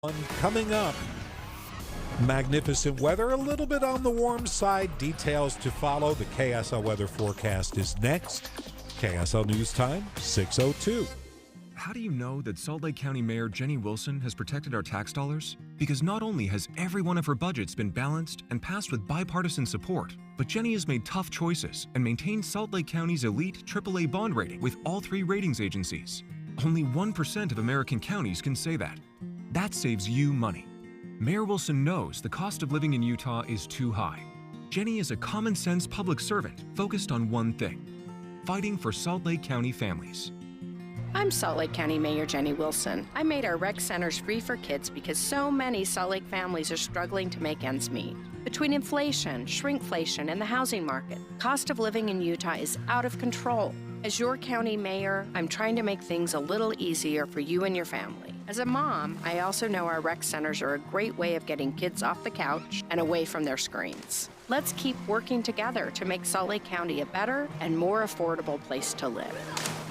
One coming up. Magnificent weather, a little bit on the warm side. Details to follow. The KSL weather forecast is next. KSL News Time, 6:02. How do you know that Salt Lake County Mayor Jenny Wilson has protected our tax dollars? Because not only has every one of her budgets been balanced and passed with bipartisan support, but Jenny has made tough choices and maintained Salt Lake County's elite AAA bond rating with all three ratings agencies. Only 1% of American counties can say that. That saves you money. Mayor Wilson knows the cost of living in Utah is too high. Jenny is a common-sense public servant focused on one thing: fighting for Salt Lake County families. I'm Salt Lake County Mayor Jenny Wilson. I made our rec centers free for kids because so many Salt Lake families are struggling to make ends meet. Between inflation, shrinkflation, and the housing market, cost of living in Utah is out of control. As your county mayor, I'm trying to make things a little easier for you and your family. As a mom, I also know our rec centers are a great way of getting kids off the couch and away from their screens. Let's keep working together to make Salt Lake County a better and more affordable place to live.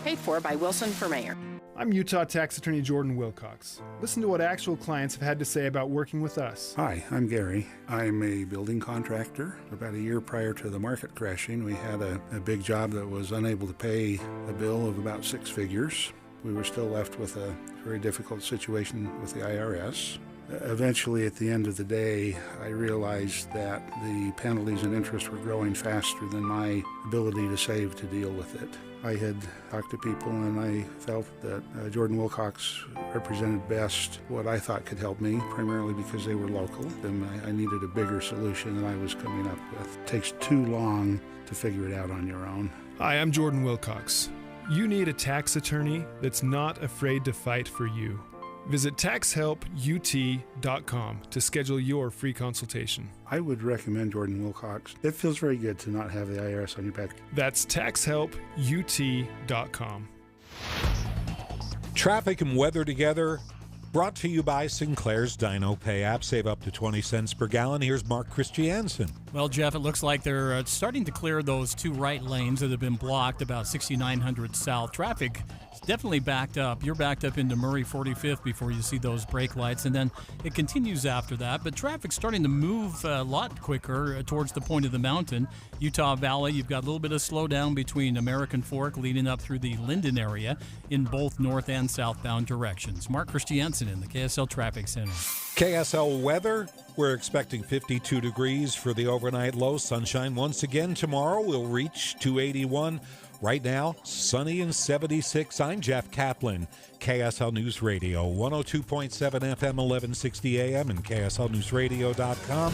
Paid for by Wilson for Mayor. I'm Utah Tax Attorney Jordan Wilcox. Listen to what actual clients have had to say about working with us. Hi, I'm Gary. I'm a building contractor. About a year prior to the market crashing, we had a big job that was unable to pay a bill of about 6 figures. We were still left with a very difficult situation with the IRS. Eventually, at the end of the day, I realized that the penalties and interest were growing faster than my ability to save to deal with it. I had talked to people and I felt that Jordan Wilcox represented best what I thought could help me, primarily because they were local, and I needed a bigger solution than I was coming up with. It takes too long to figure it out on your own. Hi, I'm Jordan Wilcox. You need a tax attorney that's not afraid to fight for you. Visit taxhelput.com to schedule your free consultation. I would recommend Jordan Wilcox. It feels very good to not have the IRS on your back. That's taxhelput.com. Traffic and weather together, brought to you by Sinclair's Dino Pay app. Save up to 20 cents per gallon. Here's Mark Christiansen. Well, Jeff, it looks like they're starting to clear those two right lanes that have been blocked about 6900 South. Traffic is definitely backed up. You're backed up into Murray 45th before you see those brake lights, and then it continues after that. But traffic's starting to move a lot quicker towards the point of the mountain. Utah Valley, you've got a little bit of slowdown between American Fork leading up through the Linden area in both north and southbound directions. Mark Christiansen in the KSL Traffic Center. KSL weather, we're expecting 52 degrees for the overnight low. Sunshine once again tomorrow. We'll reach 281. Right now, sunny and 76. I'm Jeff Kaplan, KSL News Radio, 102.7 FM, 1160 AM, and KSLNewsRadio.com,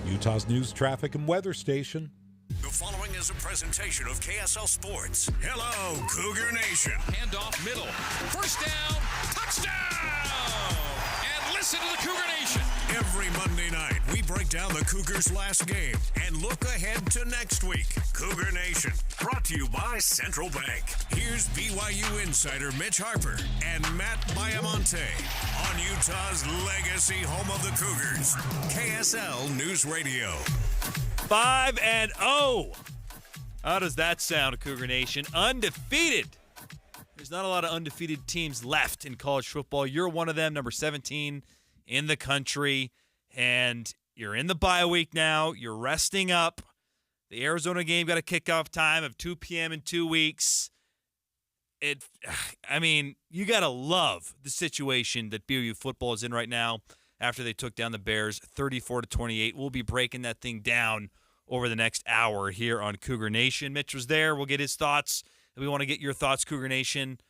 Utah's news, traffic, and weather station. The following is a presentation of KSL Sports. Hello, Cougar Nation. Handoff middle. First down, touchdown! And listen to the Cougar Nation. Every Monday night, we break down the Cougars' last game and look ahead to next week. Cougar Nation, brought to you by Central Bank. Here's BYU insider Mitch Harper and Matt Baiamonte on Utah's legacy home of the Cougars, KSL News Radio. 5-0. How does that sound, Cougar Nation? Undefeated. There's not a lot of undefeated teams left in college football. You're one of them, number 17 in the country, and you're in the bye week now. You're resting up. The Arizona game got a kickoff time of 2 p.m. in 2 weeks. You got to love the situation that BYU football is in right now after they took down the Bears 34-28. We'll be breaking that thing down over the next hour here on Cougar Nation. Mitch was there. We'll get his thoughts. And we want to get your thoughts, Cougar Nation,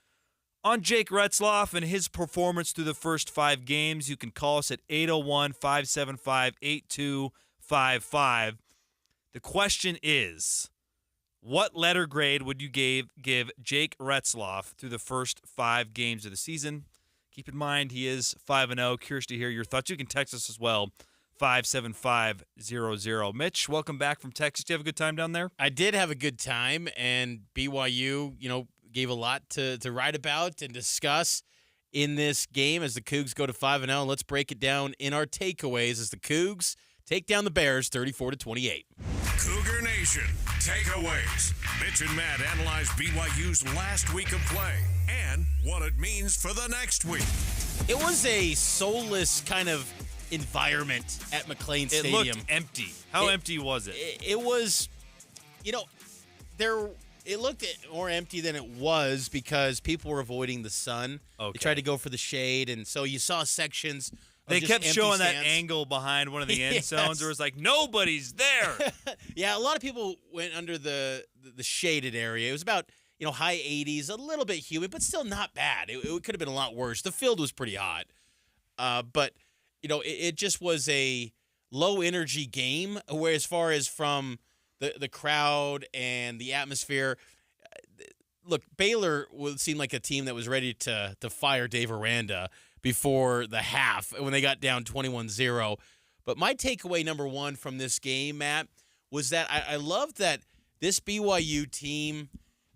on Jake Retzloff and his performance through the first 5 games. You can call us at 801-575-8255. The question is, what letter grade would you give Jake Retzloff through the first 5 games of the season? Keep in mind, he is 5-0. Curious to hear your thoughts. You can text us as well, 57500. Mitch, welcome back from Texas. Did you have a good time down there? I did have a good time, and BYU, gave a lot to write about and discuss in this game as the Cougs go to 5-0. Let's break it down in our takeaways as the Cougs take down the Bears 34-28. Cougar Nation takeaways. Mitch and Matt analyze BYU's last week of play and what it means for the next week. It was a soulless kind of environment at McLean Stadium. It looked empty. How empty was it? It was, it looked more empty than it was because people were avoiding the sun. Okay. They tried to go for the shade, and so you saw sections of They just kept empty showing stands. that angle behind one of the end Yes. zones. There was like, nobody's there. Yeah, a lot of people went under the shaded area. It was about, high 80s, a little bit humid, but still not bad. It could have been a lot worse. The field was pretty hot. But, it just was a low-energy game, where as far as from the crowd and the atmosphere, look, Baylor would seem like a team that was ready to fire Dave Aranda before the half when they got down 21-0. But my takeaway number one from this game, Matt, was that I love that this BYU team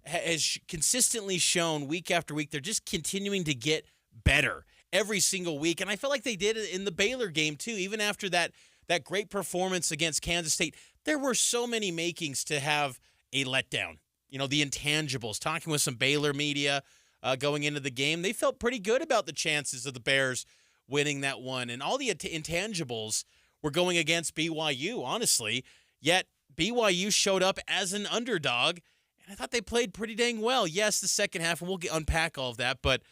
has consistently shown week after week they're just continuing to get better every single week. And I felt like they did it in the Baylor game too. Even after that great performance against Kansas State, there were so many makings to have a letdown. The intangibles. Talking with some Baylor media going into the game, they felt pretty good about the chances of the Bears winning that one. And all the intangibles were going against BYU, honestly. Yet BYU showed up as an underdog, and I thought they played pretty dang well. Yes, the second half, and we'll unpack all of that, but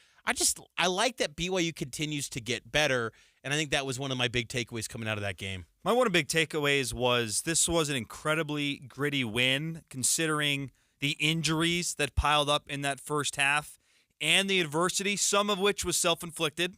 I like that BYU continues to get better, and I think that was one of my big takeaways coming out of that game. My one of the big takeaways was this was an incredibly gritty win, considering the injuries that piled up in that first half and the adversity, some of which was self-inflicted.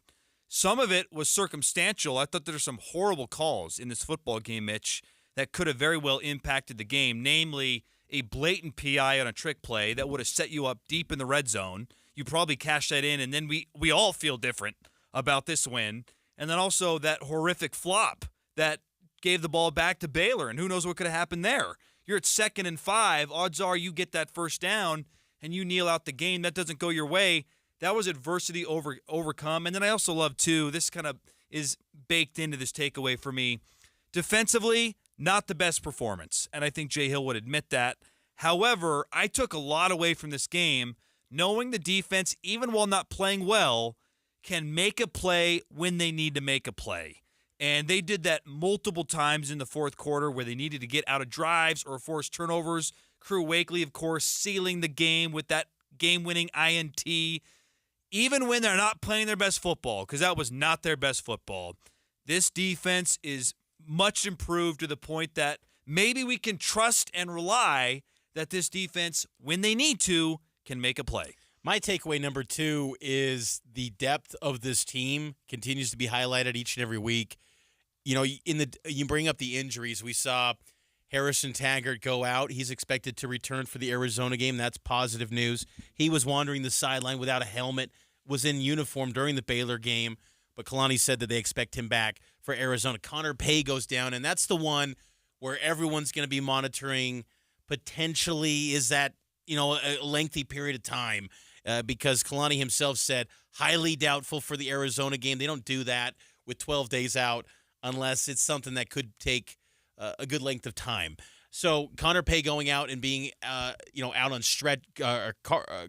Some of it was circumstantial. I thought there were some horrible calls in this football game, Mitch, that could have very well impacted the game, namely a blatant PI on a trick play that would have set you up deep in the red zone. You probably cash that in, and then we all feel different about this win. And then also that horrific flop that gave the ball back to Baylor, and who knows what could have happened there. You're at 2nd and 5. Odds are you get that first down, and you kneel out the game. That doesn't go your way. That was adversity overcome. And then I also love, too, this kind of is baked into this takeaway for me. Defensively, not the best performance, and I think Jay Hill would admit that. However, I took a lot away from this game, knowing the defense, even while not playing well, can make a play when they need to make a play. And they did that multiple times in the fourth quarter where they needed to get out of drives or force turnovers. Crew Wakely, of course, sealing the game with that game-winning INT, even when they're not playing their best football, because that was not their best football. This defense is much improved to the point that maybe we can trust and rely that this defense, when they need to, can make a play. My takeaway number two is the depth of this team continues to be highlighted each and every week. You bring up the injuries. We saw Harrison Taggart go out. He's expected to return for the Arizona game. That's positive news. He was wandering the sideline without a helmet, was in uniform during the Baylor game, but Kalani said that they expect him back for Arizona. Connor Pay goes down, and that's the one where everyone's going to be monitoring. Potentially, is that a lengthy period of time? Because Kalani himself said highly doubtful for the Arizona game. They don't do that with 12 days out unless it's something that could take a good length of time. So Connor Pay going out and being out on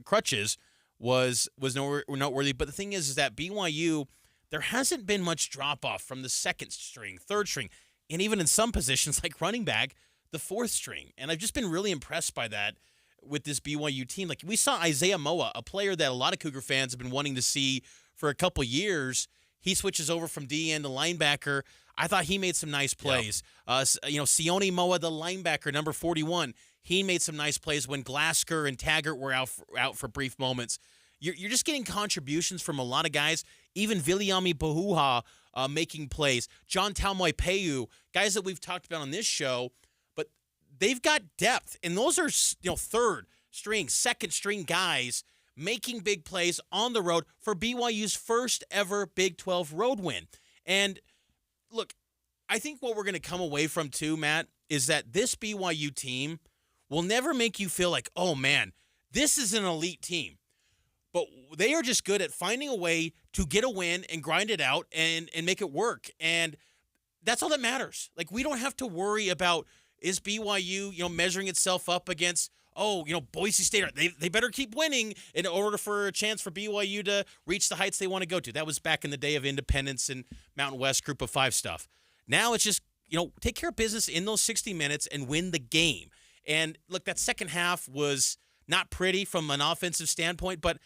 crutches was noteworthy. But the thing is that BYU, there hasn't been much drop off from the second string, third string, and even in some positions like running back, the fourth string. And I've just been really impressed by that with this BYU team. Like, we saw Isaiah Moa, a player that a lot of Cougar fans have been wanting to see for a couple years. He switches over from DN to linebacker. I thought he made some nice plays. Yep. Sione Moa, the linebacker, number 41, he made some nice plays when Glasker and Taggart were out for brief moments. You're just getting contributions from a lot of guys. Even Viliami Bahuha making plays. John Talmoy-Peu, guys that we've talked about on this show, but they've got depth, and those are third string, second string guys making big plays on the road for BYU's first ever Big 12 road win. And look, I think what we're going to come away from too, Matt, is that this BYU team will never make you feel like, oh man, this is an elite team. But they are just good at finding a way to get a win and grind it out and make it work. And that's all that matters. Like, we don't have to worry about, is BYU, measuring itself up against Boise State, they better keep winning in order for a chance for BYU to reach the heights they want to go to. That was back in the day of independence and Mountain West Group of 5 stuff. Now it's just, take care of business in those 60 minutes and win the game. And look, that second half was not pretty from an offensive standpoint, but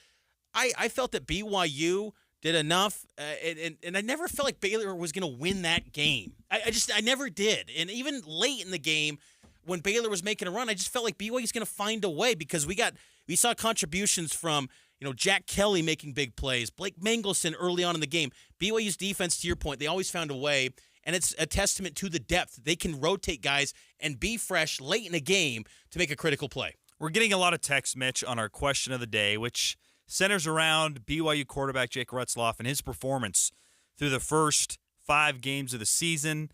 I felt that BYU did enough, and I never felt like Baylor was going to win that game. I never did. And even late in the game, when Baylor was making a run, I just felt like BYU was going to find a way because we saw contributions from Jack Kelly making big plays, Blake Mangelson early on in the game. BYU's defense, to your point, they always found a way, and it's a testament to the depth. They can rotate guys and be fresh late in a game to make a critical play. We're getting a lot of text, Mitch, on our question of the day, which centers around BYU quarterback Jake Retzloff and his performance through the first 5 games of the season.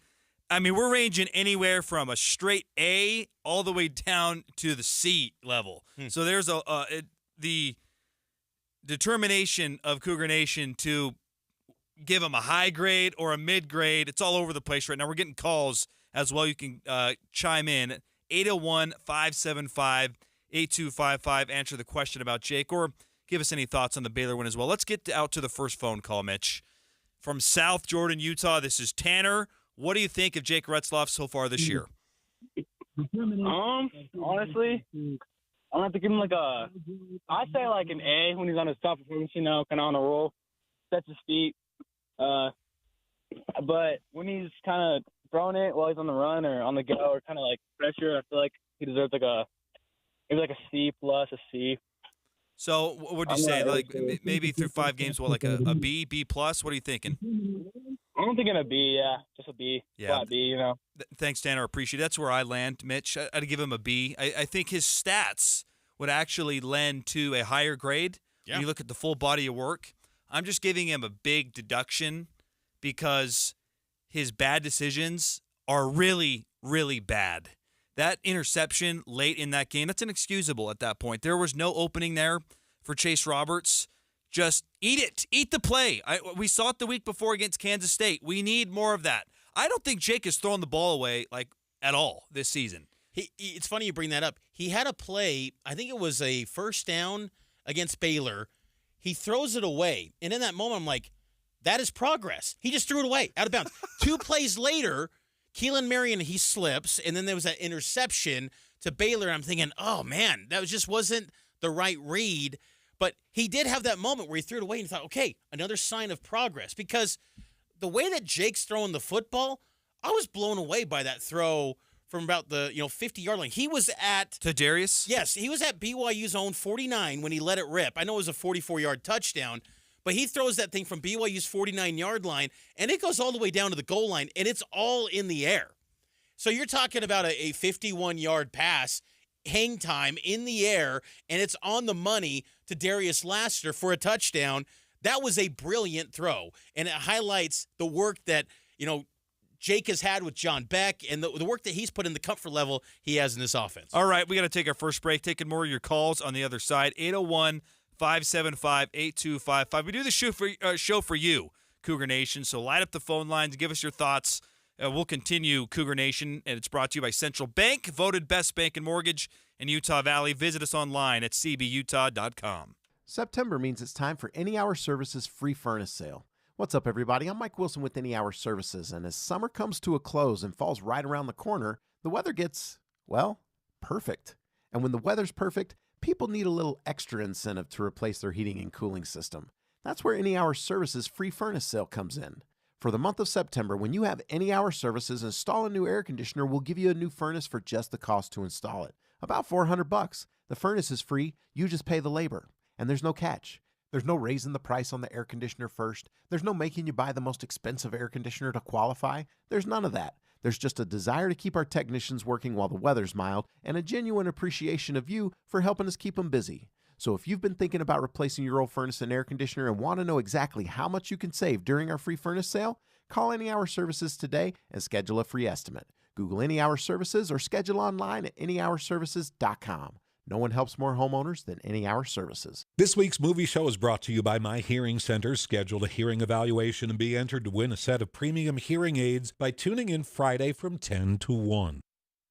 I mean, we're ranging anywhere from a straight A all the way down to the C level. So there's the determination of Cougar Nation to give him a high grade or a mid grade. It's all over the place right now. We're getting calls as well. You can chime in 801-575-8255. Answer the question about Jake or give us any thoughts on the Baylor win as well. Let's get out to the first phone call, Mitch. From South Jordan, Utah, this is Tanner. What do you think of Jake Retzloff so far this year? Honestly, I'm gonna have to give him I'd say like an A when he's on his top performance, kind of on a roll, sets his feet. But when he's kind of throwing it while he's on the run or on the go or kind of like pressure, I feel like he deserves maybe a C plus, a C. So what would you say? Maybe through 5 games, like a B, B plus? What are you thinking? I'm thinking a B, yeah. Just a B. Yeah. Flat B, Thanks, Tanner. I appreciate it. That's where I land, Mitch. I'd give him a B. I think his stats would actually lend to a higher grade when you look at the full body of work. I'm just giving him a big deduction because his bad decisions are really, really bad. That interception late in that game, that's inexcusable at that point. There was no opening there for Chase Roberts. Just eat it. Eat the play. We saw it the week before against Kansas State. We need more of that. I don't think Jake has thrown the ball away at all this season. It's funny you bring that up. He had a play, I think it was a first down against Baylor. He throws it away. And in that moment, I'm like, that is progress. He just threw it away, out of bounds. 2 plays later, Keelan Marion, he slips, and then there was that interception to Baylor. And I'm thinking, oh, man, that just wasn't the right read. But he did have that moment where he threw it away and he thought, okay, another sign of progress. Because the way that Jake's throwing the football, I was blown away by that throw from about the 50-yard line. He was at to Darius? Yes, he was at BYU's own 49 when he let it rip. I know it was a 44-yard touchdown, but he throws that thing from BYU's 49-yard line, and it goes all the way down to the goal line, and it's all in the air. So you're talking about a 51-yard pass, hang time in the air, and it's on the money to Darius Laster for a touchdown. That was a brilliant throw, and it highlights the work that, Jake has had with John Beck and the work that he's put in the comfort level he has in this offense. All right, we got to take our first break. Taking more of your calls on the other side. 801-575-8255. We do the show for you, Cougar Nation, so light up the phone lines. Give us your thoughts. We'll continue Cougar Nation, and it's brought to you by Central Bank, voted best bank and mortgage in Utah Valley. Visit us online at cbutah.com. September means it's time for Any Hour Services free furnace sale. What's up, everybody? I'm Mike Wilson with Any Hour Services, and as summer comes to a close and falls right around the corner, the weather gets, perfect. And when the weather's perfect, people need a little extra incentive to replace their heating and cooling system. That's where Any Hour Services free furnace sale comes in. For the month of September, when you have Any Hour Services install a new air conditioner, we'll give you a new furnace for just the cost to install it. About $400. The furnace is free, you just pay the labor. And there's no catch. There's no raising the price on the air conditioner first. There's no making you buy the most expensive air conditioner to qualify. There's none of that. There's just a desire to keep our technicians working while the weather's mild and a genuine appreciation of you for helping us keep them busy. So if you've been thinking about replacing your old furnace and air conditioner and want to know exactly how much you can save during our free furnace sale, call Any Hour Services today and schedule a free estimate. Google Any Hour Services or schedule online at anyhourservices.com. No one helps more homeowners than Any Hour Services. This week's movie show is brought to you by My Hearing Center. Schedule a hearing evaluation and be entered to win a set of premium hearing aids by tuning in Friday from 10 to 1.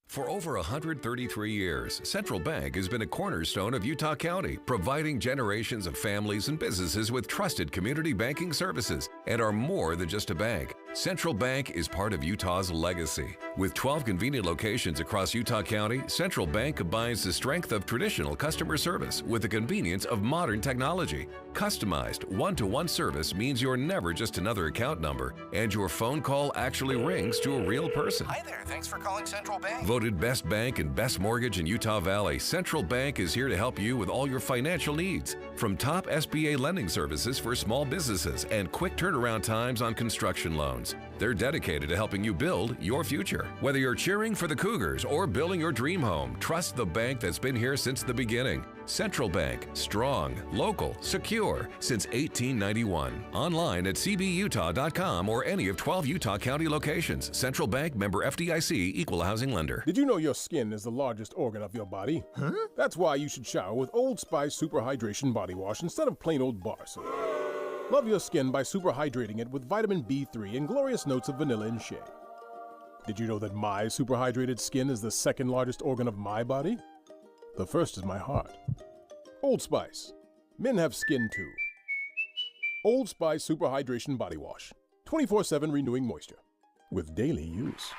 For over 133 years, Central Bank has been a cornerstone of Utah County, providing generations of families and businesses with trusted community banking services and are more than just a bank. Central Bank is part of Utah's legacy. With 12 convenient locations across Utah County, Central Bank combines the strength of traditional customer service with the convenience of modern technology. Customized one-to-one service means you're never just another account number, and your phone call actually rings to a real person. Hi there, thanks for calling Central Bank. Voted Best Bank and Best Mortgage in Utah Valley, Central Bank is here to help you with all your financial needs. From top SBA lending services for small businesses and quick turnaround times on construction loans. They're dedicated to helping you build your future. Whether you're cheering for the Cougars or building your dream home, trust the bank that's been here since the beginning. Central Bank, strong, local, secure, since 1891. Online at cbutah.com or any of 12 Utah County locations. Central Bank, member FDIC, equal housing lender. Did you know your skin is the largest organ of your body? Huh? That's why you should shower with Old Spice Super Hydration Body Wash instead of plain old bar soap. Love your skin by super hydrating it with vitamin B3 and glorious notes of vanilla and shea. Did you know that my super hydrated skin is the second largest organ of my body? The first is my heart. Old Spice. Men have skin too. Old Spice Super Hydration Body Wash. 24/7 renewing moisture. With daily use.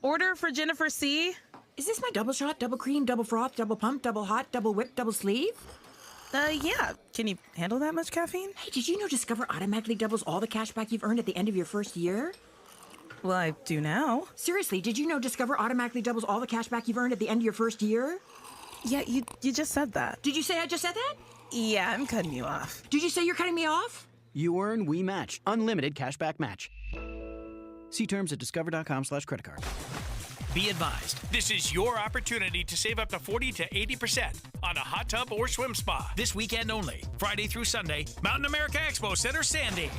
Order for Jennifer C. Is this my double shot, double cream, double froth, double pump, double hot, double whip, double sleeve? Yeah. Can you handle that much caffeine? Hey, did you know Discover automatically doubles all the cash back you've earned at the end of your first year? Well, I do now. Seriously, did you know Discover automatically doubles all the cash back you've earned at the end of your first year? Yeah, you just said that. Did you say I just said that? Yeah, I'm cutting you off. Did you say you're cutting me off? You earn, we match. Unlimited cashback match. See terms at discover.com/creditcard. Be advised, this is your opportunity to save up to 40 to 80% on a hot tub or swim spa this weekend only, Friday through Sunday, Mountain America Expo Center, Sandy.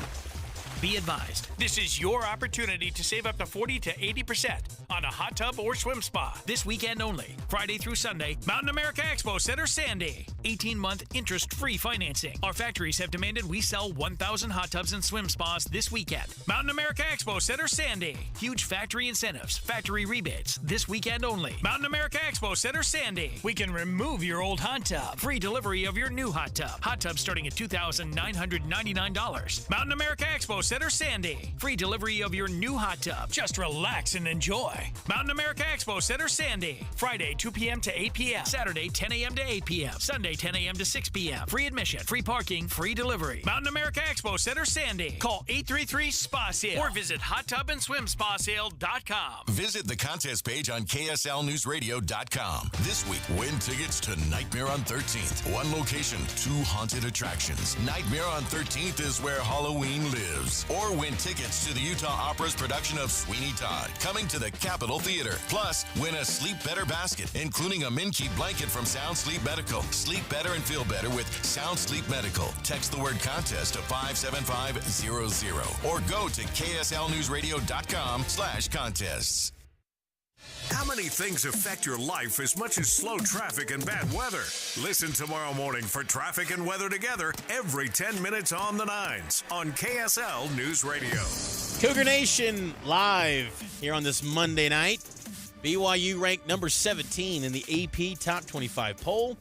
Be advised, this is your opportunity to save up to 40 to 80% on a hot tub or swim spa this weekend only, Friday through Sunday, Mountain America Expo Center, Sandy. 18-month interest-free financing. Our factories have demanded we sell 1,000 hot tubs and swim spas this weekend. Mountain America Expo Center, Sandy. Huge factory incentives, factory rebates this weekend only. Mountain America Expo Center, Sandy. We can remove your old hot tub. Free delivery of your new hot tub. Hot tub starting at $2,999. Mountain America Expo Center, Sandy. Free delivery of your new hot tub. Just relax and enjoy. Mountain America Expo Center, Sandy. Friday, 2 p.m. to 8 p.m. Saturday, 10 a.m. to 8 p.m. Sunday, 10 a.m. to 6 p.m. Free admission, free parking, free delivery. Mountain America Expo Center, Sandy. Call 833-SPA-SALE or visit hottubandSwimSpaSale.com. Visit the contest page on KSLNewsRadio.com. This week, win tickets to Nightmare on 13th. One location, 2 haunted attractions. Nightmare on 13th is where Halloween lives. Or win tickets to the Utah Opera's production of Sweeney Todd, coming to the Capitol Theater. Plus, win a Sleep Better basket, including a Min-Keep blanket from Sound Sleep Medical. Sleep better and feel better with Sound Sleep Medical. Text the word contest to 57500 or go to KSLNewsRadio.com/contests. How many things affect your life as much as slow traffic and bad weather? Listen tomorrow morning for traffic and weather together every 10 minutes on the 9s on KSL News Radio. Cougar Nation live here on this Monday night. BYU ranked number 17 in the AP Top 25 poll.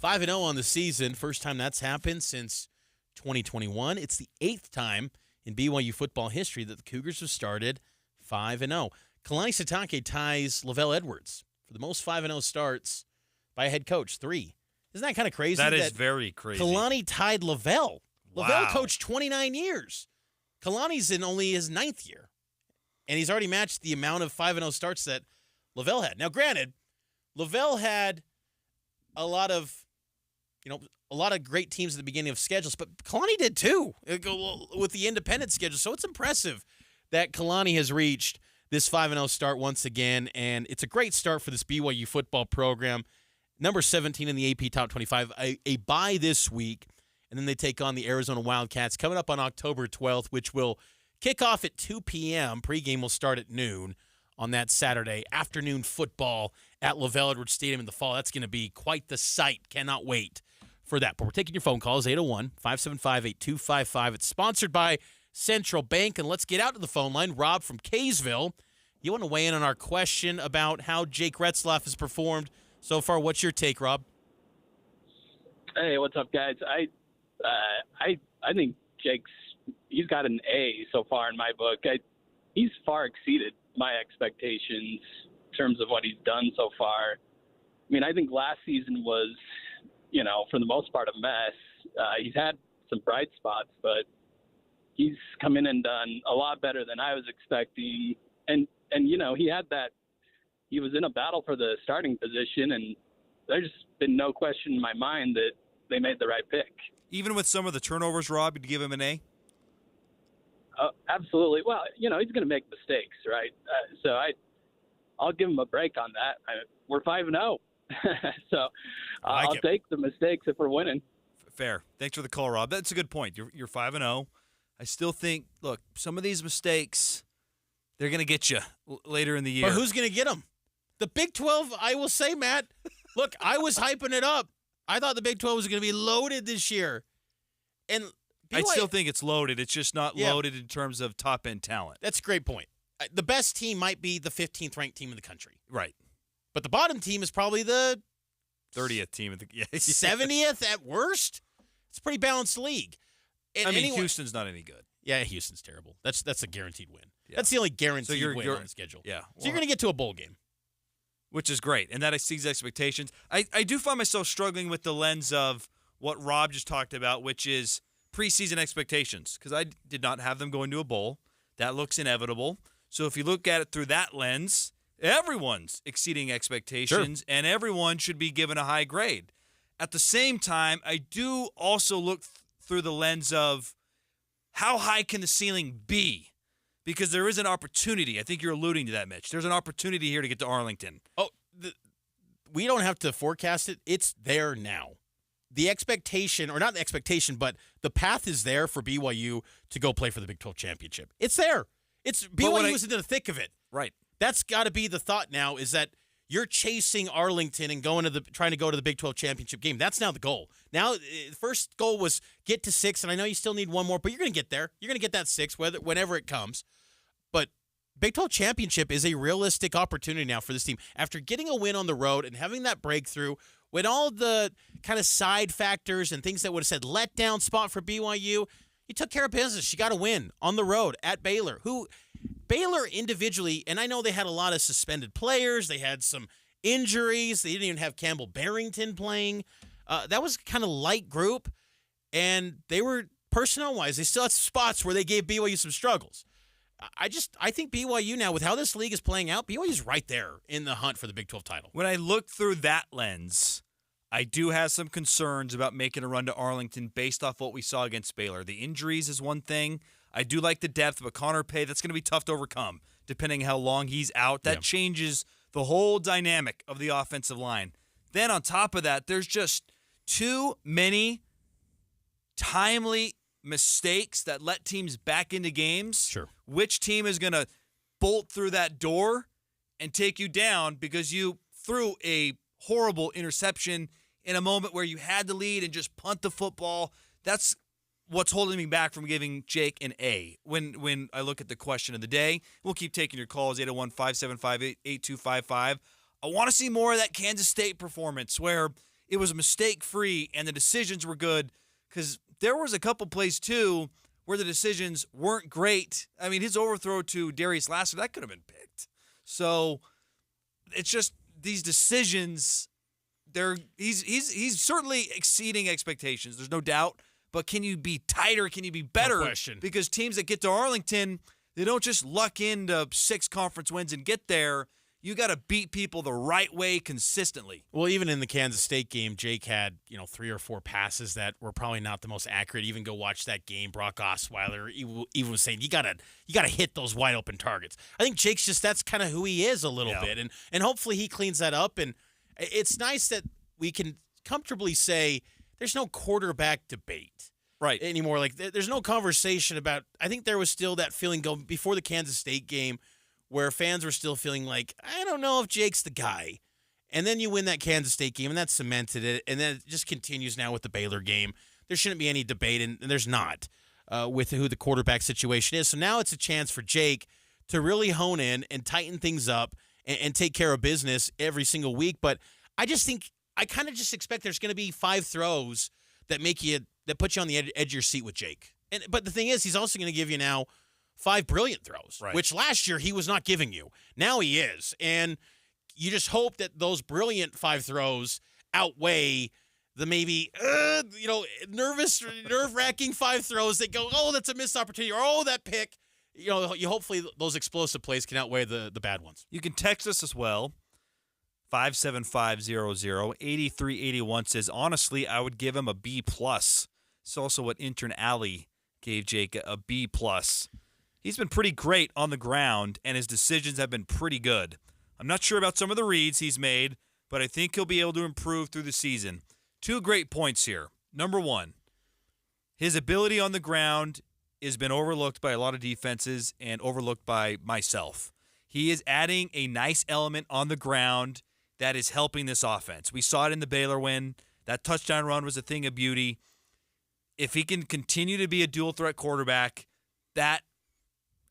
5-0 on the season. First time that's happened since 2021. It's the 8th time in BYU football history that the Cougars have started 5-0. Kalani Sitake ties Lavelle Edwards for the most 5-0 starts by a head coach, 3. Isn't that kind of crazy? That is very crazy. Kalani tied Lavelle. Wow. Lavelle coached 29 years. Kalani's in only his 9th year. And he's already matched the amount of 5-0 starts that Lavelle had. Now, granted, Lavelle had a lot of great teams at the beginning of schedules, but Kalani did too with the independent schedule. So it's impressive that Kalani has reached this 5-0 start once again, and it's a great start for this BYU football program. Number 17 in the AP Top 25, a bye this week, and then they take on the Arizona Wildcats coming up on October 12th, which will kick off at 2 p.m. Pregame will start at noon on that Saturday. Afternoon football at Lavelle Edwards Stadium in the fall. That's going to be quite the sight. Cannot wait for that. But we're taking your phone calls, 801-575-8255. It's sponsored by Central Bank, and let's get out to the phone line. Rob from Kaysville You want to weigh in on our question about how Jake Retzlaff has performed so far? What's your take, Rob? Hey, what's up, guys? I think he's got an A so far in my book. He's far exceeded my expectations in terms of what he's done so far. I mean, I think last season was, for the most part, a mess. He's had some bright spots, but he's come in and done a lot better than I was expecting. And he was in a battle for the starting position, and there's been no question in my mind that they made the right pick. Even with some of the turnovers, Rob, you'd give him an A? Absolutely. Well, he's going to make mistakes, right? So I'll give him a break on that. We're 5-0. So I'll take the mistakes if we're winning. Fair. Thanks for the call, Rob. That's a good point. You're 5-0. I still think, look, some of these mistakes, they're going to get you later in the year. But who's going to get them? The Big 12, I will say, Matt, look, I was hyping it up. I thought the Big 12 was going to be loaded this year. And I still think it's loaded. It's just not loaded in terms of top-end talent. That's a great point. The best team might be the 15th ranked team in the country. Right. But the bottom team is probably the 30th team of the 70th at worst. It's a pretty balanced league. And Houston's not any good. Yeah, Houston's terrible. That's a guaranteed win. Yeah. That's the only guaranteed win on the schedule. Yeah. So you're going to get to a bowl game. Which is great, and that exceeds expectations. I do find myself struggling with the lens of what Rob just talked about, which is preseason expectations, because I did not have them going to a bowl. That looks inevitable. So if you look at it through that lens, everyone's exceeding expectations, and everyone should be given a high grade. At the same time, I do also look through the lens of how high can the ceiling be? Because there is an opportunity. I think you're alluding to that, Mitch. There's an opportunity here to get to Arlington. Oh, we don't have to forecast it. It's there now. The expectation, or not the expectation, but the path is there for BYU to go play for the Big 12 championship. It's there. BYU was in the thick of it. Right. That's got to be the thought now, is that you're chasing Arlington and trying to go to the Big 12 championship game. That's now the goal. Now, the first goal was get to 6, and I know you still need one more, but you're going to get there. You're going to get that 6 whenever it comes. But Big 12 championship is a realistic opportunity now for this team. After getting a win on the road and having that breakthrough, when all the kind of side factors and things that would have said letdown spot for BYU, you took care of business. You got a win on the road at Baylor, Baylor individually, and I know they had a lot of suspended players. They had some injuries. They didn't even have Campbell Barrington playing. That was kind of light group, and they were, personnel-wise, they still had spots where they gave BYU some struggles. I think BYU now, with how this league is playing out, BYU's right there in the hunt for the Big 12 title. When I look through that lens, I do have some concerns about making a run to Arlington based off what we saw against Baylor. The injuries is one thing. I do like the depth, but Connor Pay, that's going to be tough to overcome, depending how long he's out. That changes the whole dynamic of the offensive line. Then on top of that, there's just too many timely mistakes that let teams back into games. Sure. Which team is going to bolt through that door and take you down because you threw a horrible interception in a moment where you had the lead and just punt the football? That's what's holding me back from giving Jake an A when I look at the question of the day. We'll keep taking your calls, 801-575-8255. I want to see more of that Kansas State performance where it was mistake-free and the decisions were good, because there was a couple plays, too, where the decisions weren't great. I mean, his overthrow to Darius Lasser, that could have been picked. So it's just these decisions, he's certainly exceeding expectations. There's no doubt. But can you be tighter? Can you be better? No question. Because teams that get to Arlington, they don't just luck into 6 conference wins and get there. You got to beat people the right way consistently. Well, even in the Kansas State game, Jake had 3 or 4 passes that were probably not the most accurate. Even go watch that game. Brock Osweiler even was saying you gotta hit those wide open targets. I think Jake's that's kind of who he is a little bit, and hopefully he cleans that up. And it's nice that we can comfortably say there's no quarterback debate anymore. Like there's no conversation about. I think there was still that feeling going before the Kansas State game, where fans were still feeling like, I don't know if Jake's the guy. And then you win that Kansas State game, and that cemented it. And then it just continues now with the Baylor game. There shouldn't be any debate, and there's not, with who the quarterback situation is. So now it's a chance for Jake to really hone in and tighten things up and take care of business every single week. But I kind of just expect there's going to be 5 throws that put you on the edge of your seat with Jake. But the thing is, he's also going to give you now 5 brilliant throws, which last year he was not giving you. Now he is. And you just hope that those brilliant 5 throws outweigh the maybe, nerve-wracking 5 throws that go, oh, that's a missed opportunity, or oh, that pick. Hopefully those explosive plays can outweigh the bad ones. You can text us as well. 57500. 8381 says, honestly, I would give him a B+. It's also what intern Allie gave Jake a B+. He's been pretty great on the ground, and his decisions have been pretty good. I'm not sure about some of the reads he's made, but I think he'll be able to improve through the season. 2 great points here. Number 1, his ability on the ground has been overlooked by a lot of defenses and overlooked by myself. He is adding a nice element on the ground that is helping this offense. We saw it in the Baylor win. That touchdown run was a thing of beauty. If he can continue to be a dual-threat quarterback, that,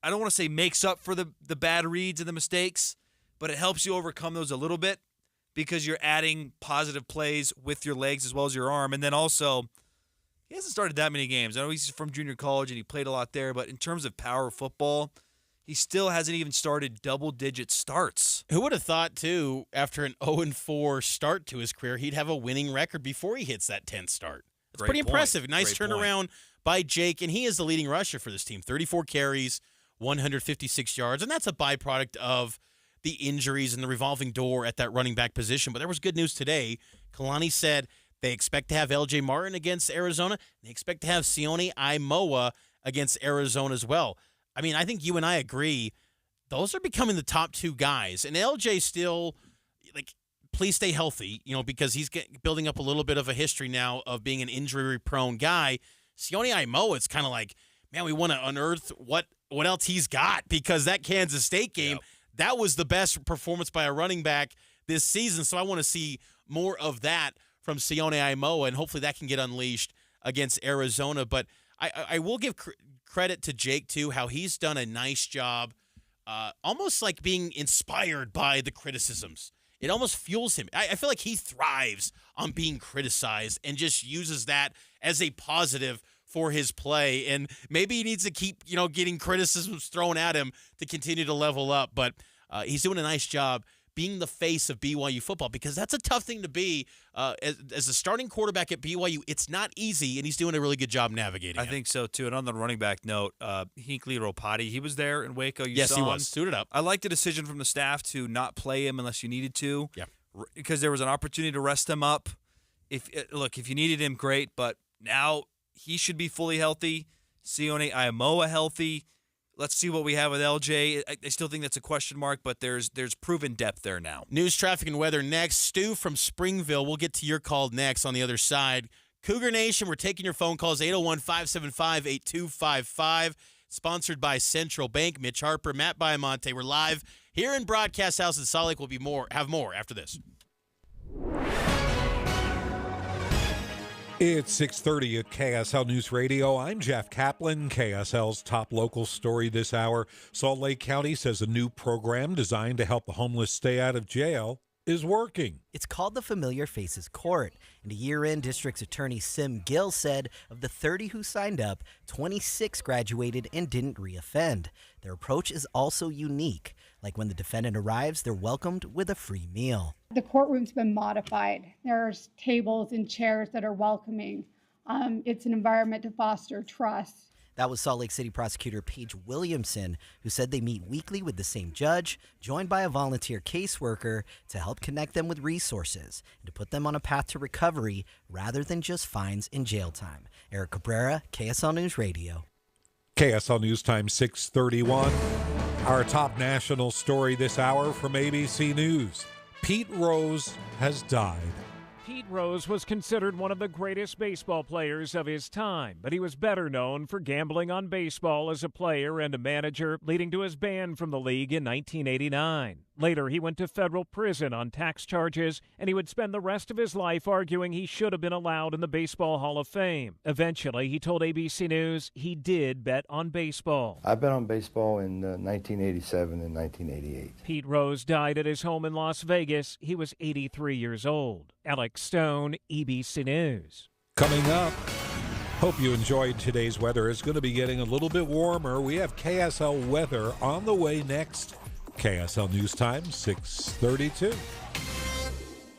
I don't want to say makes up for the bad reads and the mistakes, but it helps you overcome those a little bit because you're adding positive plays with your legs as well as your arm. And then also, he hasn't started that many games. I know he's from junior college and he played a lot there, but in terms of power football, he still hasn't even started double-digit starts. Who would have thought, too, after an 0-4 start to his career, he'd have a winning record before he hits that 10th start? It's pretty impressive. Nice turnaround by Jake, and he is the leading rusher for this team. 34 carries, 156 yards, and that's a byproduct of the injuries and the revolving door at that running back position. But there was good news today. Kalani said they expect to have L.J. Martin against Arizona. They expect to have Sione Aimoa against Arizona as well. I mean, I think you and I agree those are becoming the top 2 guys. And LJ still, please stay healthy, because he's building up a little bit of a history now of being an injury-prone guy. Sione Aimoa, it's kind of like, man, we want to unearth what else he's got, because that Kansas State game, that was the best performance by a running back this season. So I want to see more of that from Sione Aimoa, and hopefully that can get unleashed against Arizona. But I will give credit to Jake, too, how he's done a nice job, almost like being inspired by the criticisms. It almost fuels him. I feel like he thrives on being criticized and just uses that as a positive for his play. And maybe he needs to keep, getting criticisms thrown at him to continue to level up. But he's doing a nice job being the face of BYU football, because that's a tough thing to be as a starting quarterback at BYU. It's not easy, and he's doing a really good job navigating I think so, too. And on the running back note, Hinckley Ropati, he was there in Waco. Yes, he was. Suited up. I like the decision from the staff to not play him unless you needed to. Yeah. Because there was an opportunity to rest him up. If you needed him, great, but now he should be fully healthy. Sione Aimoa healthy. Let's see what we have with LJ. I still think that's a question mark, but there's proven depth there now. News, traffic, and weather next. Stu from Springville. We'll get to your call next on the other side. Cougar Nation, we're taking your phone calls, 801-575-8255. Sponsored by Central Bank. Mitch Harper, Matt Baiamonte. We're live here in Broadcast House in Salt Lake. We'll have more after this. It's 6:30 at KSL News Radio. I'm Jeff Kaplan. KSL's top local story this hour. Salt Lake County says a new program designed to help the homeless stay out of jail is working. It's called the Familiar Faces Court, and a year in, District Attorney Sim Gill said of the 30 who signed up, 26 graduated and didn't reoffend. Their approach is also unique. Like when the defendant arrives, they're welcomed with a free meal. The courtroom's been modified. There's tables and chairs that are welcoming. It's an environment to foster trust. That was Salt Lake City Prosecutor Paige Williamson, who said they meet weekly with the same judge, joined by a volunteer caseworker to help connect them with resources and to put them on a path to recovery rather than just fines and jail time. Eric Cabrera, KSL News Radio. KSL News Time 6:31. Our top national story this hour from ABC News. Pete Rose has died. Pete Rose was considered one of the greatest baseball players of his time, but he was better known for gambling on baseball as a player and a manager, leading to his ban from the league in 1989. Later, he went to federal prison on tax charges, and he would spend the rest of his life arguing he should have been allowed in the Baseball Hall of Fame. Eventually, he told ABC News he did bet on baseball. I bet on baseball in 1987 and 1988. Pete Rose died at his home in Las Vegas. He was 83 years old. Alex Stone, ABC News. Coming up, hope you enjoyed today's weather. It's going to be getting a little bit warmer. We have KSL weather on the way next. KSL News Time, 6:32.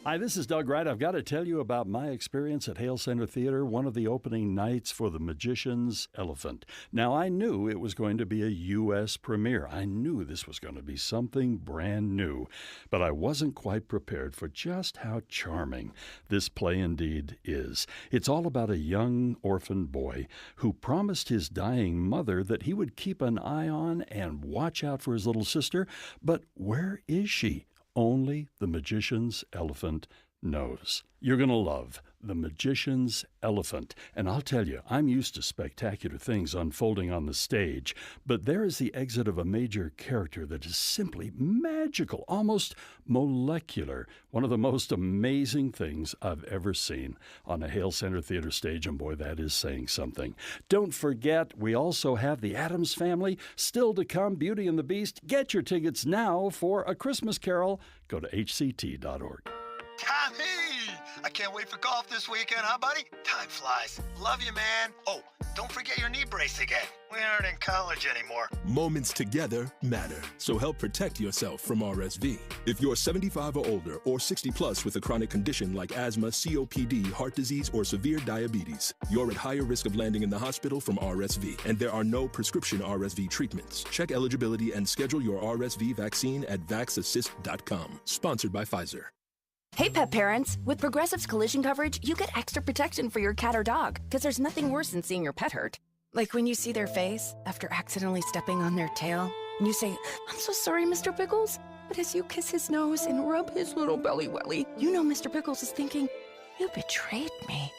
Hi, this is Doug Wright. I've got to tell you about my experience at Hale Center Theater, one of the opening nights for The Magician's Elephant. Now, I knew it was going to be a U.S. premiere. I knew this was going to be something brand new, but I wasn't quite prepared for just how charming this play indeed is. It's all about a young orphan boy who promised his dying mother that he would keep an eye on and watch out for his little sister, but where is she? Only the magician's elephant knows. You're going to love The Magician's Elephant. And I'll tell you, I'm used to spectacular things unfolding on the stage, but there is the exit of a major character that is simply magical, almost molecular. One of the most amazing things I've ever seen on a Hale Center Theater stage, and boy, that is saying something. Don't forget, we also have The Addams Family, still to come, Beauty and the Beast. Get your tickets now for A Christmas Carol. Go to hct.org. Tommy! I can't wait for golf this weekend, huh, buddy? Time flies. Love you, man. Oh, don't forget your knee brace again. We aren't in college anymore. Moments together matter, so help protect yourself from RSV. If you're 75 or older or 60 plus with a chronic condition like asthma, COPD, heart disease, or severe diabetes, you're at higher risk of landing in the hospital from RSV, and there are no prescription RSV treatments. Check eligibility and schedule your RSV vaccine at vaxassist.com. Sponsored by Pfizer. Hey, pet parents! With Progressive's collision coverage, you get extra protection for your cat or dog, because there's nothing worse than seeing your pet hurt. Like when you see their face after accidentally stepping on their tail, and you say, "I'm so sorry, Mr. Pickles." But as you kiss his nose and rub his little belly welly, you know Mr. Pickles is thinking, "You betrayed me."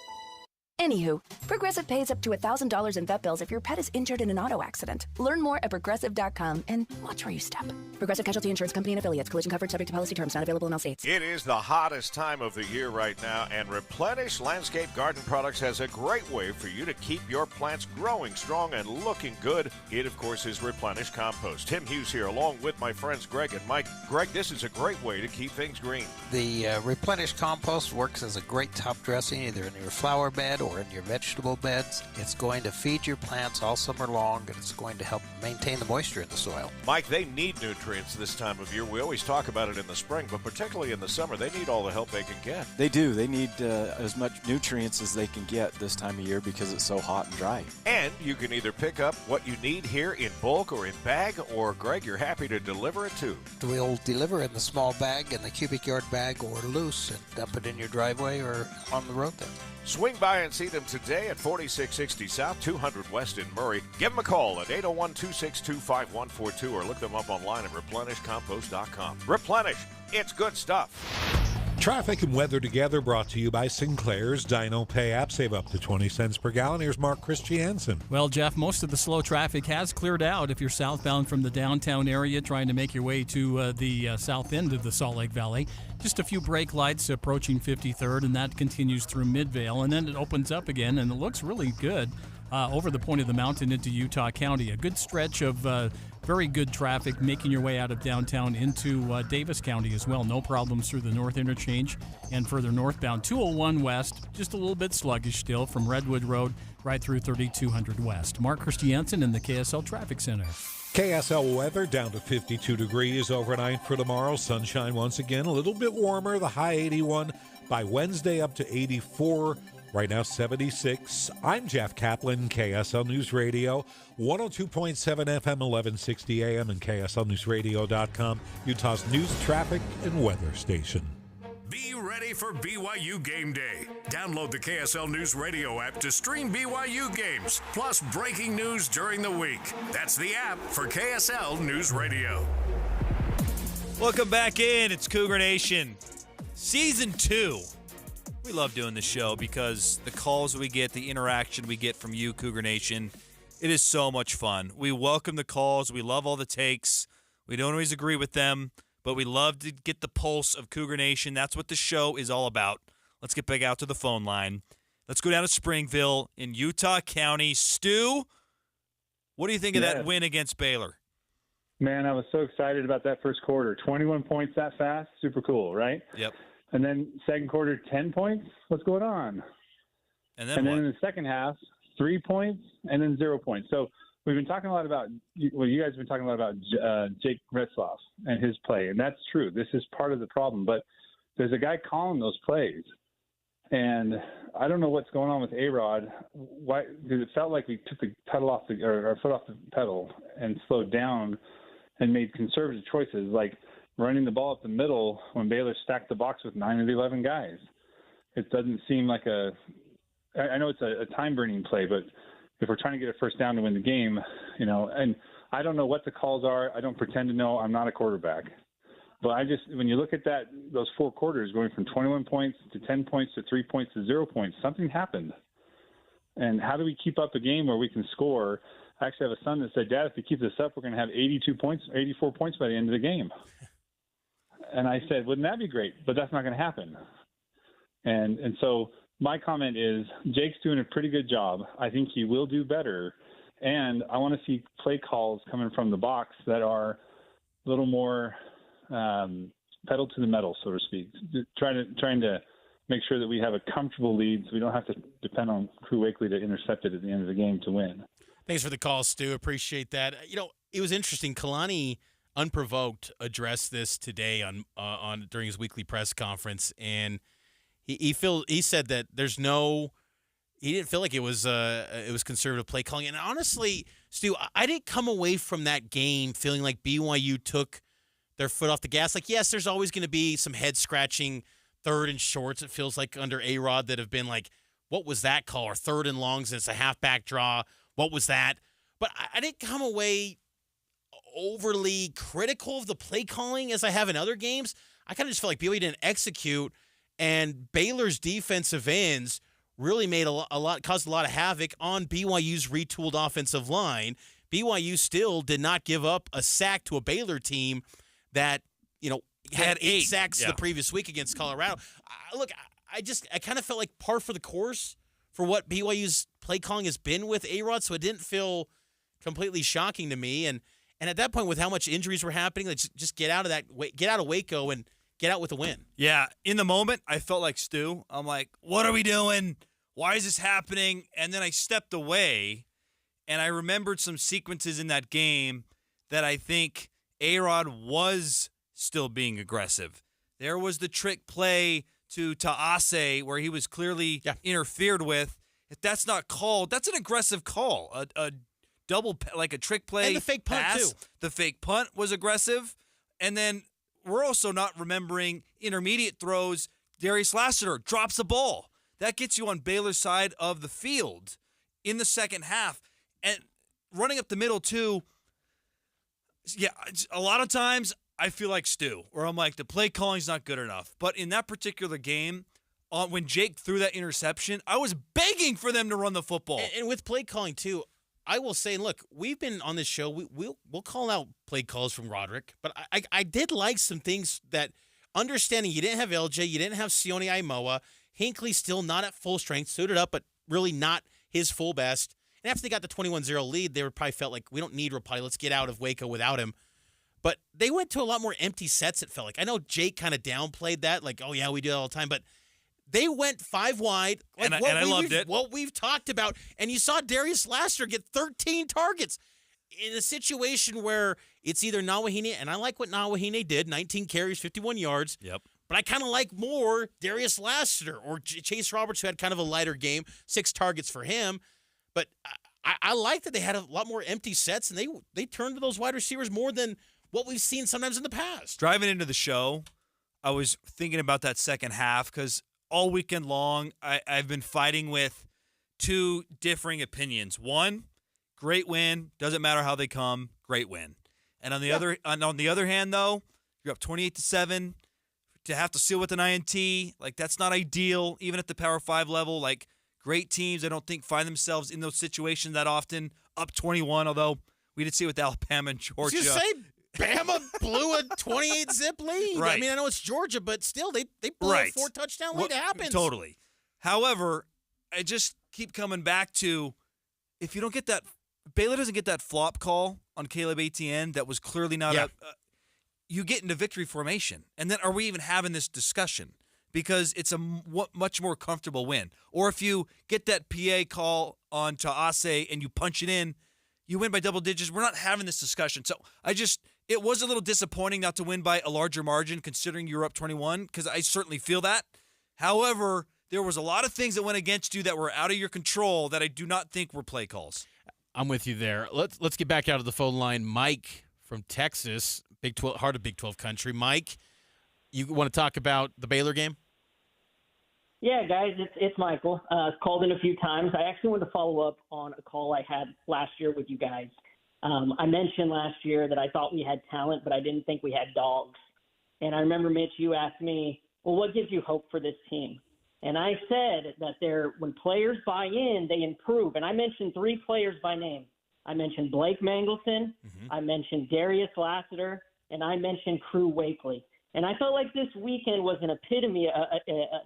Anywho, Progressive pays up to $1,000 in vet bills if your pet is injured in an auto accident. Learn more at Progressive.com and watch where you step. Progressive Casualty Insurance Company and Affiliates. Collision coverage subject to policy terms. Not available in all states. It is the hottest time of the year right now, and Replenish Landscape Garden Products has a great way for you to keep your plants growing strong and looking good. It, of course, is Replenish Compost. Tim Hughes here, along with my friends Greg and Mike. Greg, this is a great way to keep things green. The Replenish Compost works as a great top dressing either in your flower bed or in your vegetable beds. It's going to feed your plants all summer long, and it's going to help maintain the moisture in the soil. Mike, they need nutrients this time of year. We always talk about it in the spring, but particularly in the summer, they need all the help they can get. They do. They need as much nutrients as they can get this time of year because it's so hot and dry. And you can either pick up what you need here in bulk or in bag, or Greg, you're happy to deliver it too. We'll deliver in the small bag, in the cubic yard bag, or loose, and dump it in your driveway or on the road there. Swing by and see them today at 4660 South, 200 West in Murray. Give them a call at 801-262-5142 or look them up online at replenishcompost.com. Replenish, it's good stuff. Traffic and weather together brought to you by Sinclair's Dino Pay app. Save up to 20 cents per gallon. Here's Mark Christiansen. Well, Jeff, most of the slow traffic has cleared out if you're southbound from the downtown area trying to make your way to the south end of the Salt Lake Valley. Just a few brake lights approaching 53rd, and that continues through Midvale. And then it opens up again, and it looks really good over the point of the mountain into Utah County. A good stretch of very good traffic making your way out of downtown into Davis County as well. No problems through the north interchange and further northbound. 201 west, just a little bit sluggish still from Redwood Road right through 3200 west. Mark Christiansen in the KSL Traffic Center. KSL weather down to 52 degrees overnight for tomorrow. Sunshine once again, a little bit warmer. The high 81 by Wednesday up to 84. Right now, 76. I'm Jeff Kaplan, KSL News Radio, 102.7 FM, 1160 AM, and KSLNewsRadio.com, Utah's news, traffic, and weather station. Be ready for BYU Game Day. Download the KSL News Radio app to stream BYU games, plus breaking news during the week. That's the app for KSL News Radio. Welcome back in. It's Cougar Nation. Season 2. We love doing the show because the calls we get, the interaction we get from you, Cougar Nation, it is so much fun. We welcome the calls. We love all the takes. We don't always agree with them, but we love to get the pulse of Cougar Nation. That's what the show is all about. Let's get back out to the phone line. Let's go down to Springville in Utah County. Stu, what do you think of that win against Baylor? Man, I was so excited about that first quarter. 21 points that fast, super cool, right? Yep. And then second quarter, 10 points. What's going on? And then in the second half, 3 points and then 0 points. So we've been talking a lot about, well, you guys have been talking a lot about Jake Retzloff and his play, and that's true. This is part of the problem, but there's a guy calling those plays. And I don't know what's going on with A-Rod. Why? Because it felt like we took the pedal off our foot off the pedal and slowed down and made conservative choices, like running the ball up the middle when Baylor stacked the box with 9 of the 11 guys. It doesn't seem like I know it's a time-burning play, but if we're trying to get a first down to win the game, and I don't know what the calls are. I don't pretend to know. I'm not a quarterback. But when you look at those 4 quarters going from 21 points to 10 points to 3 points to 0 points, something happened. And how do we keep up a game where we can score? I actually have a son that said, Dad, if we keep this up, we're going to have 84 points by the end of the game. And I said, wouldn't that be great? But that's not going to happen. And so my comment is Jake's doing a pretty good job. I think he will do better. And I want to see play calls coming from the box that are a little more pedal to the metal, so to speak, trying to make sure that we have a comfortable lead so we don't have to depend on Crew Wakely to intercept it at the end of the game to win. Thanks for the call, Stu. Appreciate that. It was interesting. Kalani, unprovoked, addressed this today on during his weekly press conference, and he said that he didn't feel like it was conservative play calling. And honestly, Stu, I didn't come away from that game feeling like BYU took their foot off the gas. Like, yes, there's always going to be some head-scratching third and shorts, it feels like, under A-Rod that have been like, what was that call? Or third and longs, and it's a halfback draw. What was that? But I didn't come away overly critical of the play calling as I have in other games. I kind of just felt like BYU didn't execute, and Baylor's defensive ends really made caused a lot of havoc on BYU's retooled offensive line. BYU still did not give up a sack to a Baylor team that, had 8 sacks the previous week against Colorado. I kind of felt like par for the course for what BYU's play calling has been with A-Rod, so it didn't feel completely shocking to me. And at that point, with how much injuries were happening, just get out of Waco and get out with a win. Yeah, in the moment, I felt like Stu. I'm like, what are we doing? Why is this happening? And then I stepped away, and I remembered some sequences in that game that I think A-Rod was still being aggressive. There was the trick play to Taase where he was clearly interfered with. If that's not called, that's an aggressive call. A double, like a trick play. And the fake punt, pass. too. The fake punt was aggressive. And then we're also not remembering intermediate throws. Darius Lassiter drops the ball. That gets you on Baylor's side of the field in the second half. And running up the middle, too, yeah, a lot of times I feel like Stu, where I'm like, the play calling's not good enough. But in that particular game, when Jake threw that interception, I was begging for them to run the football. And with play calling, too, I will say, look, we've been on this show. We'll call out play calls from Roderick, but I did like some things that, understanding you didn't have LJ, you didn't have Sione Aimoa, Hinckley still not at full strength, suited up, but really not his full best. And after they got the 21-0 lead, they probably felt like, we don't need Rapati. Let's get out of Waco without him. But they went to a lot more empty sets, it felt like. I know Jake kind of downplayed that, like, oh, yeah, we do that all the time. But they went 5 wide. Like I loved it. What we've talked about. And you saw Darius Lassiter get 13 targets in a situation where it's either Nawahine, and I like what Nawahine did, 19 carries, 51 yards. Yep. But I kind of like more Darius Lassiter or Chase Roberts, who had kind of a lighter game, 6 targets for him. But I like that they had a lot more empty sets, and they turned to those wide receivers more than what we've seen sometimes in the past. Driving into the show, I was thinking about that second half because all weekend long, I've been fighting with 2 differing opinions. One, great win, doesn't matter how they come, great win. And on the other hand, though, you're up 28-7 to have to seal with an INT. Like, that's not ideal, even at the Power 5 level. Like, great teams, I don't think, find themselves in those situations that often. Up 21, although we did see it with Alabama and Georgia. Bama blew a 28-zip lead. Right. I mean, I know it's Georgia, but still, they blew a 4-touchdown lead. It happens. Totally. However, I just keep coming back to, if you don't get that, Baylor doesn't get that flop call on Caleb Etienne that was clearly not you get into victory formation. And then are we even having this discussion? Because it's a much more comfortable win. Or if you get that PA call on Taase and you punch it in, you win by double digits. We're not having this discussion. So it was a little disappointing not to win by a larger margin considering you're up 21, because I certainly feel that. However, there was a lot of things that went against you that were out of your control that I do not think were play calls. I'm with you there. Let's get back out of the phone line. Mike from Texas, Big 12, heart of Big 12 country. Mike, you want to talk about the Baylor game? Yeah, guys, it's Michael. Called in a few times. I actually wanted to follow up on a call I had last year with you guys. I mentioned last year that I thought we had talent, but I didn't think we had dogs. And I remember, Mitch, you asked me, well, what gives you hope for this team? And I said that when players buy in, they improve. And I mentioned 3 players by name. I mentioned Blake Mangelson, I mentioned Darius Lassiter, and I mentioned Crew Wakely. And I felt like this weekend was an epitome, a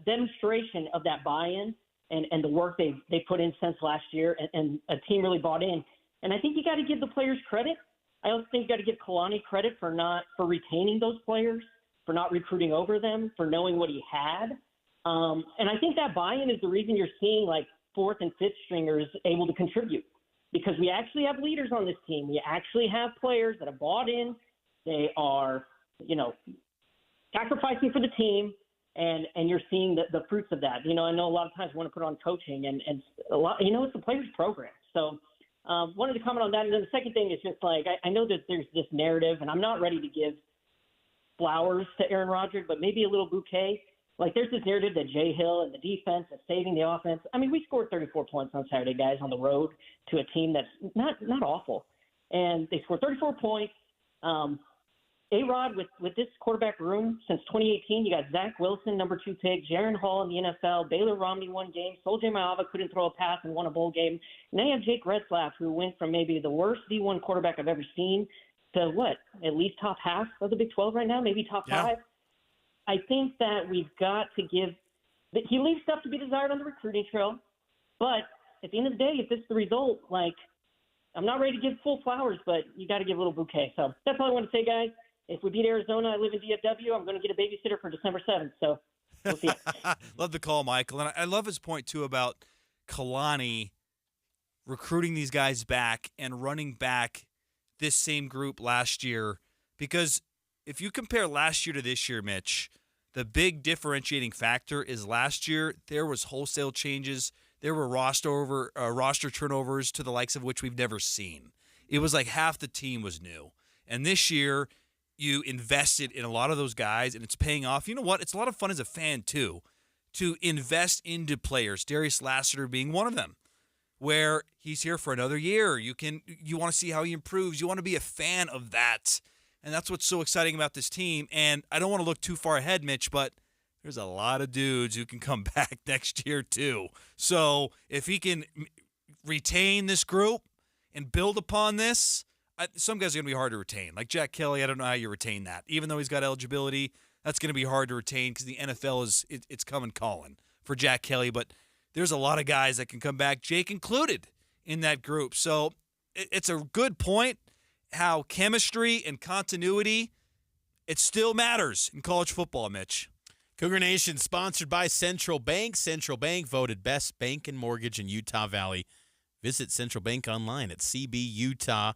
demonstration of that buy-in and the work they put in since last year, and a team really bought in. And I think you got to give the players credit. I also think you got to give Kalani credit for retaining those players, for not recruiting over them, for knowing what he had. And I think that buy-in is the reason you're seeing like 4th and 5th stringers able to contribute, because we actually have leaders on this team. We actually have players that have bought in. They are, sacrificing for the team, and you're seeing the fruits of that. I know a lot of times we want to put on coaching, and a lot, it's the players' program. So wanted to comment on that. And then the second thing is just like, I know that there's this narrative, and I'm not ready to give flowers to Aaron Rodgers, but maybe a little bouquet. Like, there's this narrative that Jay Hill and the defense is saving the offense. I mean, we scored 34 points on Saturday, guys, on the road to a team that's not awful. And they scored 34 points. A-Rod, with this quarterback room since 2018, you got Zach Wilson, number 2 pick, Jaron Hall in the NFL, Baylor Romney won games, Sol-J Maiava couldn't throw a pass and won a bowl game. And now you have Jake Retzlaff, who went from maybe the worst D1 quarterback I've ever seen to at least top half of the Big 12 right now, maybe top 5. I think that we've got to he leaves stuff to be desired on the recruiting trail, but at the end of the day, if this is the result, I'm not ready to give full flowers, but you got to give a little bouquet. So that's all I want to say, guys. If we beat Arizona, I live in DFW, I'm going to get a babysitter for December 7th. So we'll see. Love the call, Michael. And I love his point, too, about Kalani recruiting these guys back and running back this same group last year. Because if you compare last year to this year, Mitch, the big differentiating factor is last year there was wholesale changes. There were roster turnovers to the likes of which we've never seen. It was like half the team was new. And this year, you invested in a lot of those guys, and it's paying off. You know what? It's a lot of fun as a fan, too, to invest into players, Darius Lassiter being one of them, where he's here for another year. You want to see how he improves. You want to be a fan of that. And that's what's so exciting about this team. And I don't want to look too far ahead, Mitch, but there's a lot of dudes who can come back next year, too. So if he can retain this group and build upon this, some guys are going to be hard to retain. Like Jack Kelly, I don't know how you retain that. Even though he's got eligibility, that's going to be hard to retain because the NFL it's coming calling for Jack Kelly. But there's a lot of guys that can come back, Jake included, in that group. So it's a good point how chemistry and continuity, it still matters in college football, Mitch. Cougar Nation sponsored by Central Bank. Central Bank voted best bank and mortgage in Utah Valley. Visit Central Bank online at cbutah.com.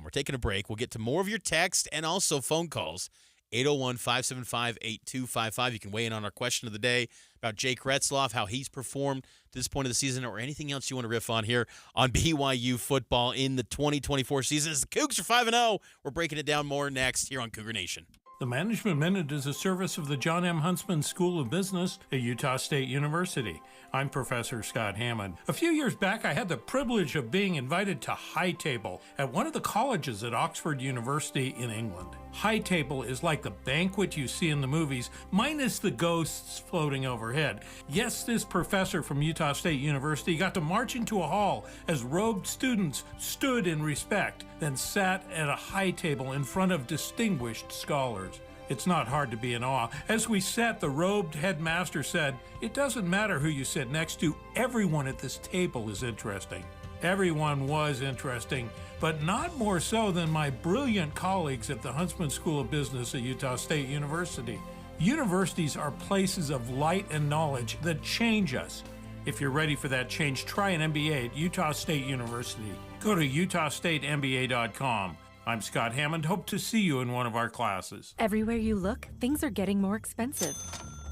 We're taking a break. We'll get to more of your text and also phone calls. 801-575-8255. You can weigh in on our question of the day about Jake Retzlaff, how he's performed to this point of the season, or anything else you want to riff on here on BYU football in the 2024 season. As the Cougs are 5-0, we're breaking it down more next here on Cougar Nation. The Management Minute is a service of the John M. Huntsman School of Business at Utah State University. I'm Professor Scott Hammond. A few years back, I had the privilege of being invited to High Table at one of the colleges at Oxford University in England. High table is like the banquet you see in the movies, minus the ghosts floating overhead. Yes, this professor from Utah State University got to march into a hall as robed students stood in respect, then sat at a high table in front of distinguished scholars. It's not hard to be in awe. As we sat, the robed headmaster said, "It doesn't matter who you sit next to, everyone at this table is interesting." Everyone was interesting, but not more so than my brilliant colleagues at the Huntsman School of Business at Utah State University. Universities are places of light and knowledge that change us. If you're ready for that change, try an MBA at Utah State University. Go to utahstatemba.com. I'm Scott Hammond. Hope to see you in one of our classes. Everywhere you look, things are getting more expensive.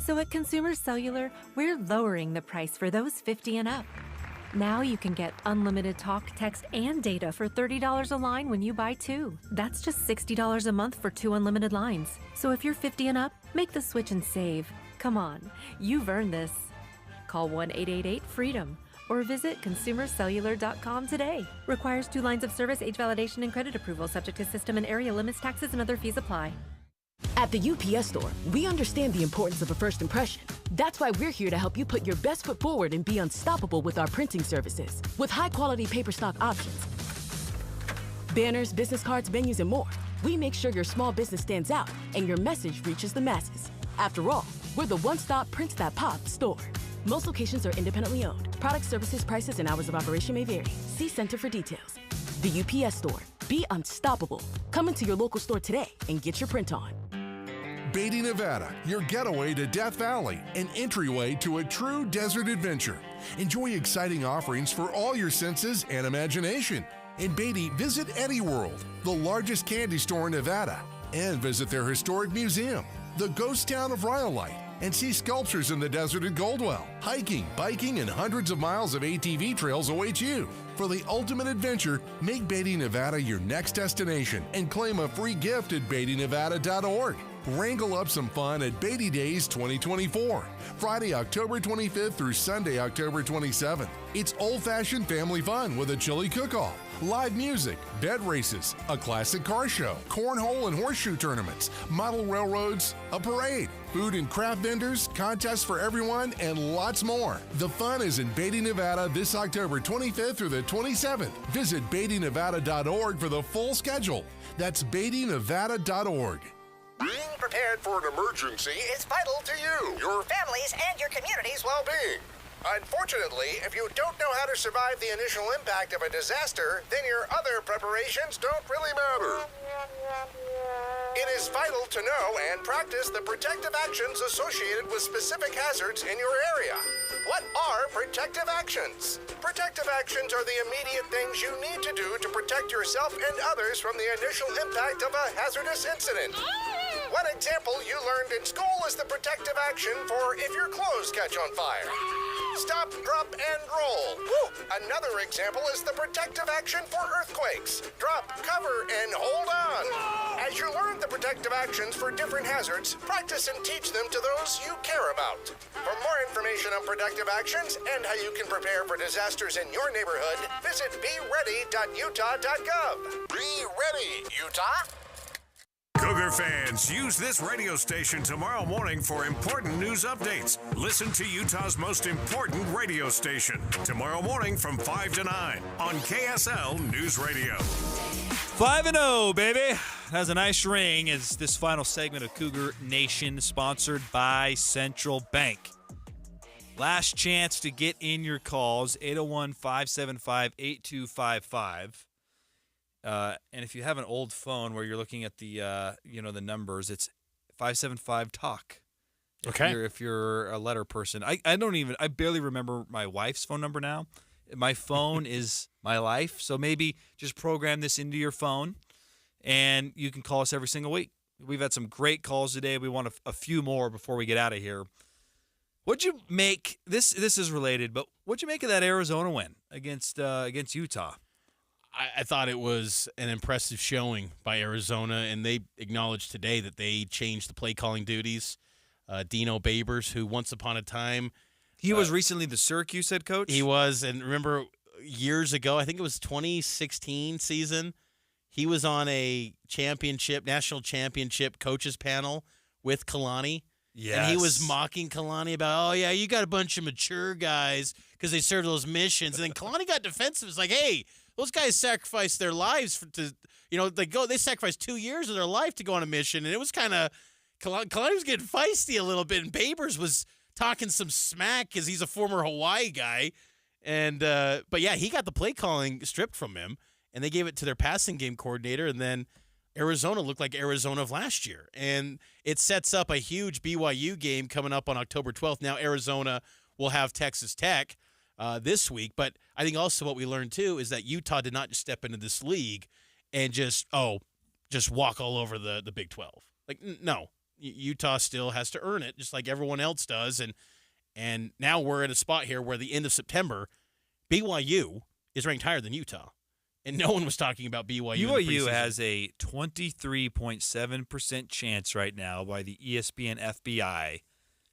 So at Consumer Cellular, we're lowering the price for those 50 and up. Now you can get unlimited talk, text, and data for $30 a line when you buy 2. That's just $60 a month for 2 unlimited lines. So if you're 50 and up, make the switch and save. Come on, you've earned this. Call 1-888-FREEDOM or visit consumercellular.com today. Requires 2 lines of service, age validation, and credit approval, subject to system and area limits, taxes, and other fees apply. At the UPS Store, we understand the importance of a first impression. That's why we're here to help you put your best foot forward and be unstoppable with our printing services. With high-quality paper stock options, banners, business cards, menus, and more, we make sure your small business stands out and your message reaches the masses. After all, we're the one-stop prints that pop store. Most locations are independently owned. Product, services, prices, and hours of operation may vary. See Center for details. The UPS Store. Be unstoppable. Come into your local store today and get your print on. Beatty, Nevada, your getaway to Death Valley, an entryway to a true desert adventure. Enjoy exciting offerings for all your senses and imagination. In Beatty, visit Eddie World, the largest candy store in Nevada, and visit their historic museum, the ghost town of Rhyolite, and see sculptures in the desert at Goldwell. Hiking, biking, and hundreds of miles of ATV trails await you. For the ultimate adventure, make Beatty, Nevada your next destination and claim a free gift at BeattyNevada.org. Wrangle up some fun at Beatty Days 2024, Friday, October 25th through Sunday, October 27th. It's old-fashioned family fun with a chili cook-off, live music, bed races, a classic car show, cornhole and horseshoe tournaments, model railroads, a parade, food and craft vendors, contests for everyone, and lots more. The fun is in Beatty, Nevada this October 25th through the 27th. Visit BeattyNevada.org for the full schedule. That's BeattyNevada.org. Being prepared for an emergency is vital to you, your family's, and your community's well-being. Unfortunately, if you don't know how to survive the initial impact of a disaster, then your other preparations don't really matter. It is vital to know and practice the protective actions associated with specific hazards in your area. What are protective actions? Protective actions are the immediate things you need to do to protect yourself and others from the initial impact of a hazardous incident. One example you learned in school is the protective action for if your clothes catch on fire. Stop, drop, and roll. Woo! Another example is the protective action for earthquakes. Drop, cover, and hold on. As you learn the protective actions for different hazards, practice and teach them to those you care about. For more information on protective actions and how you can prepare for disasters in your neighborhood, visit beready.utah.gov. Be ready, Utah! Cougar fans, use this radio station tomorrow morning for important news updates. Listen to Utah's most important radio station tomorrow morning from 5 to 9 on KSL News Radio. 5-0, baby. Has a nice ring as this final segment of Cougar Nation, sponsored by Central Bank. Last chance to get in your calls, 801-575-8255. And if you have an old phone where you're looking at the the numbers, it's 575-TALK. Okay. If you're a letter person, I barely remember my wife's phone number now. My phone is my life, so maybe just program this into your phone, and you can call us every single week. We've had some great calls today. We want a few more before we get out of here. What'd you make? This is related, but what'd you make of that Arizona win against Utah? I thought it was an impressive showing by Arizona, and they acknowledged today that they changed the play-calling duties. Dino Babers, who once upon a time... He was recently the Syracuse head coach? He was, and remember years ago, I think it was 2016 season, he was on a national championship coaches panel with Kalani. Yes. And he was mocking Kalani about, oh, yeah, you got a bunch of mature guys because they served those missions. And then Kalani got defensive. It's like, hey, those guys sacrificed their lives they sacrificed 2 years of their life to go on a mission. And it was kind of, Kalani was getting feisty a little bit. And Babers was talking some smack because he's a former Hawaii guy. And, but yeah, he got the play calling stripped from him. And they gave it to their passing game coordinator. And then Arizona looked like Arizona of last year. And it sets up a huge BYU game coming up on October 12th. Now Arizona will have Texas Tech this week. But I think also what we learned, too, is that Utah did not just step into this league and just walk all over the Big 12. Like, no. Utah still has to earn it, just like everyone else does. And now we're at a spot here where the end of September, BYU is ranked higher than Utah. And no one was talking about BYU. BYU has a 23.7% chance right now by the ESPN FBI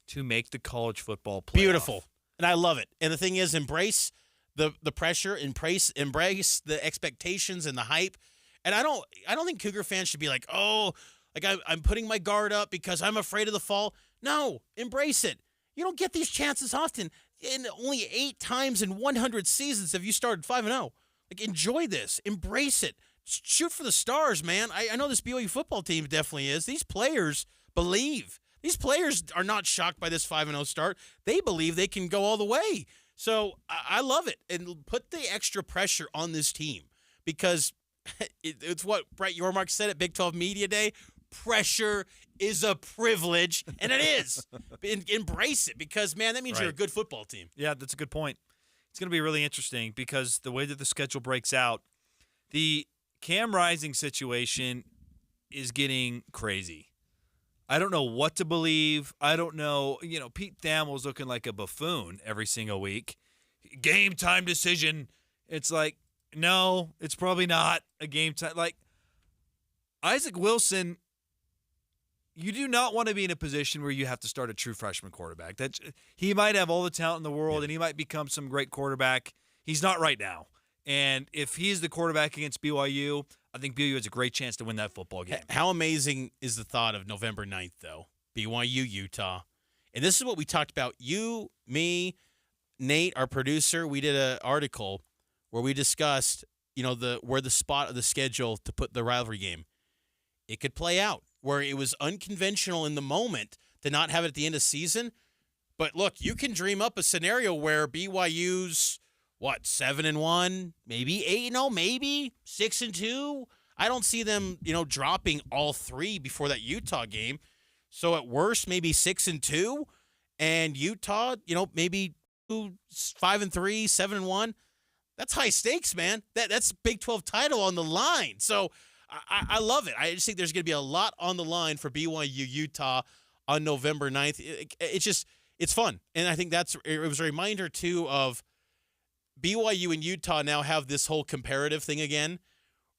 to make the college football playoff. Beautiful. And I love it. And the thing is, embrace the pressure, embrace the expectations and the hype. And I don't think Cougar fans should be like, oh, like I'm putting my guard up because I'm afraid of the fall. No, embrace it. You don't get these chances often. And only 8 times in 100 seasons have you started 5-0. Like, enjoy this. Embrace it. Shoot for the stars, man. I know this BYU football team definitely is. These players believe. These players are not shocked by this 5-0 start. They believe they can go all the way. So I love it. And put the extra pressure on this team because it's what Brett Yormark said at Big 12 Media Day. Pressure is a privilege, and it is. Embrace it because, man, that means you're a good football team. Yeah, that's a good point. It's going to be really interesting because the way that the schedule breaks out, the Cam Rising situation is getting crazy. I don't know what to believe. I don't know. Pete Thamel's looking like a buffoon every single week. Game time decision. It's like, no, it's probably not a game time. Like, Isaac Wilson, you do not want to be in a position where you have to start a true freshman quarterback. He might have all the talent in the world, and he might become some great quarterback. He's not right now. And if he's the quarterback against BYU, I think BYU has a great chance to win that football game. How amazing is the thought of November 9th, though? BYU, Utah. And this is what we talked about. You, me, Nate, our producer, we did an article where we discussed, where the spot of the schedule to put the rivalry game. It could play out. Where it was unconventional in the moment to not have it at the end of season. But look, you can dream up a scenario where BYU's, 7-1, maybe 8-0, maybe 6-2. I don't see them, dropping all 3 before that Utah game. So at worst, maybe 6-2. And Utah, maybe 5-3, 7-1. That's high stakes, man. That's Big 12 title on the line. So I love it. I just think there's going to be a lot on the line for BYU Utah on November 9th. It's fun. And I think it was a reminder, too, of BYU and Utah now have this whole comparative thing again.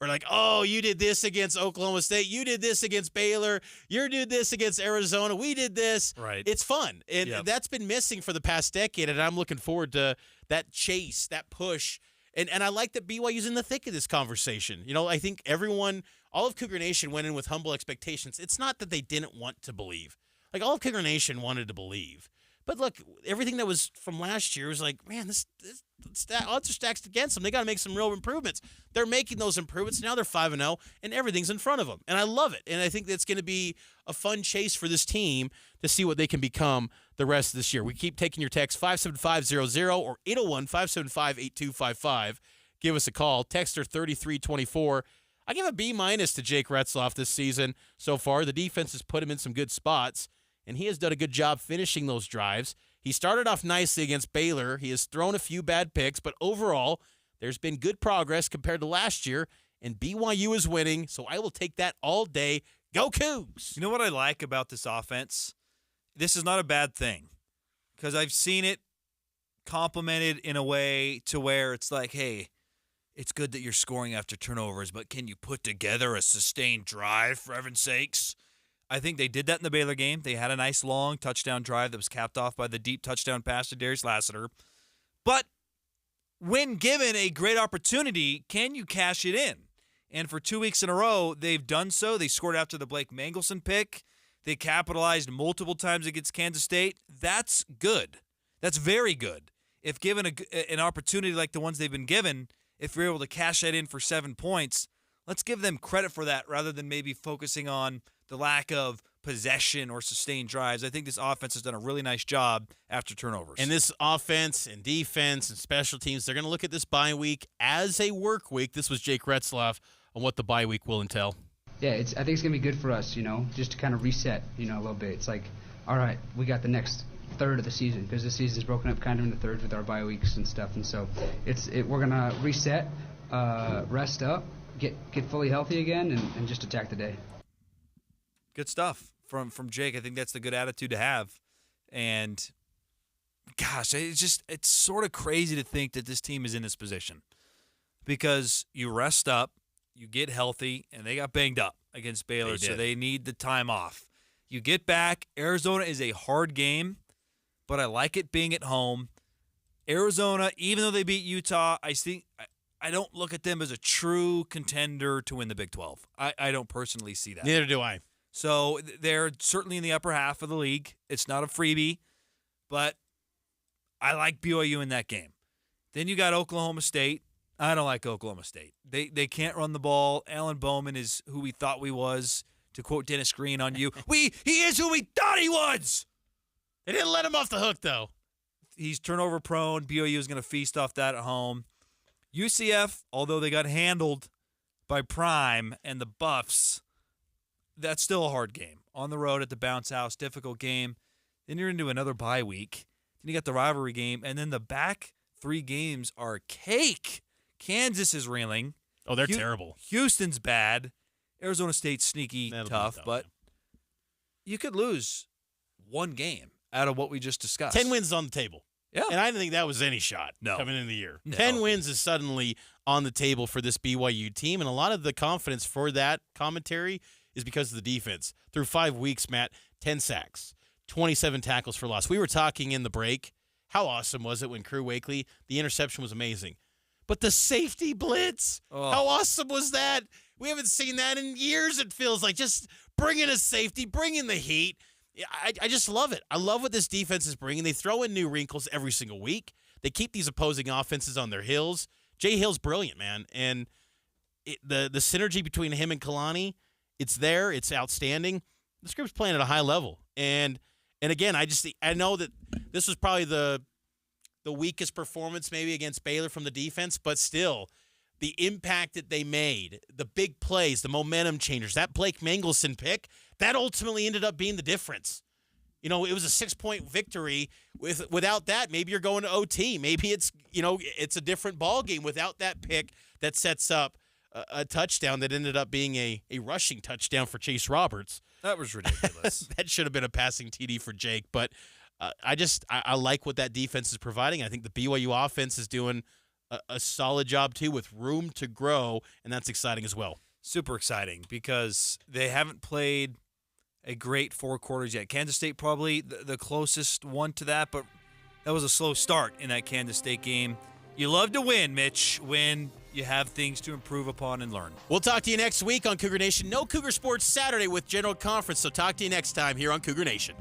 Or like, oh, you did this against Oklahoma State. You did this against Baylor. You did this against Arizona. We did this. Right. It's fun. And that's been missing for the past decade, and I'm looking forward to that chase, that push. And I like that BYU's in the thick of this conversation. I think all of Cougar Nation went in with humble expectations. It's not that they didn't want to believe. Like, all of Cougar Nation wanted to believe. But look, everything that was from last year was like, man, this odds are stacked against them. They got to make some real improvements. They're making those improvements. Now they're 5-0, and everything's in front of them. And I love it. And I think that's going to be a fun chase for this team to see what they can become the rest of this year. We keep taking your text 57500 or 801-575-8255. Give us a call. Texter 3324. I give a B- to Jake Retzloff this season so far. The defense has put him in some good spots, and he has done a good job finishing those drives. He started off nicely against Baylor. He has thrown a few bad picks, but overall, there's been good progress compared to last year, and BYU is winning, so I will take that all day. Go Cougs! You know what I like about this offense? This is not a bad thing because I've seen it complimented in a way to where it's like, hey, it's good that you're scoring after turnovers, but can you put together a sustained drive, for heaven's sakes? I think they did that in the Baylor game. They had a nice long touchdown drive that was capped off by the deep touchdown pass to Darius Lassiter. But when given a great opportunity, can you cash it in? And for 2 weeks in a row, they've done so. They scored after the Blake Mangelson pick. They capitalized multiple times against Kansas State. That's good. That's very good. If given an opportunity like the ones they've been given, if you're able to cash that in for 7 points, let's give them credit for that rather than maybe focusing on the lack of possession or sustained drives. I think this offense has done a really nice job after turnovers. And this offense and defense and special teams, they're going to look at this bye week as a work week. This was Jake Retzloff on what the bye week will entail. Yeah, I think it's going to be good for us, just to kind of reset, a little bit. It's like, all right, we got the next third of the season because the season's broken up kind of into thirds with our bye weeks and stuff. And so we're going to reset, rest up, get fully healthy again, and just attack the day. Good stuff from Jake. I think that's the good attitude to have. And, gosh, it's sort of crazy to think that this team is in this position because you rest up, you get healthy, and they got banged up against Baylor, so they need the time off. You get back. Arizona is a hard game, but I like it being at home. Arizona, even though they beat Utah, I don't look at them as a true contender to win the Big 12. I don't personally see that. Neither do I. So they're certainly in the upper half of the league. It's not a freebie, but I like BYU in that game. Then you got Oklahoma State. I don't like Oklahoma State. They can't run the ball. Alan Bowman is who we thought we was. To quote Dennis Green on you, he is who we thought he was. They didn't let him off the hook, though. He's turnover prone. BYU is going to feast off that at home. UCF, although they got handled by Prime and the Buffs, that's still a hard game. On the road at the Bounce House, difficult game. Then you're into another bye week. Then you got the rivalry game. And then the back 3 games are cake. Kansas is reeling. Oh, they're terrible. Houston's bad. Arizona State's sneaky, tough. But you could lose 1 game out of what we just discussed. 10 wins on the table. Yeah. And I didn't think that was any shot coming into the year. No. 10 wins is suddenly on the table for this BYU team, and a lot of the confidence for that commentary is because of the defense. Through 5 weeks, Matt, 10 sacks, 27 tackles for loss. We were talking in the break, how awesome was it when Crew Wakely, the interception was amazing. But the safety blitz, how awesome was that? We haven't seen that in years, it feels like. Just bring in a safety, bring in the heat. I just love it. I love what this defense is bringing. They throw in new wrinkles every single week. They keep these opposing offenses on their heels. Jay Hill's brilliant, man. And the synergy between him and Kalani, it's there. It's outstanding. This group's playing at a high level. And again, I know that this was probably the weakest performance maybe against Baylor from the defense, but still, the impact that they made, the big plays, the momentum changers, that Blake Mangelson pick, that ultimately ended up being the difference. It was a 6-point victory. Without that, maybe you're going to OT. Maybe it's a different ball game without that pick that sets up a touchdown that ended up being a rushing touchdown for Chase Roberts. That was ridiculous. That should have been a passing TD for Jake, but I like what that defense is providing. I think the BYU offense is doing a solid job, too, with room to grow, and that's exciting as well. Super exciting because they haven't played a great 4 quarters yet. Kansas State probably the closest one to that, but that was a slow start in that Kansas State game. You love to win, Mitch, when you have things to improve upon and learn. We'll talk to you next week on Cougar Nation. No Cougar Sports Saturday with General Conference, so talk to you next time here on Cougar Nation.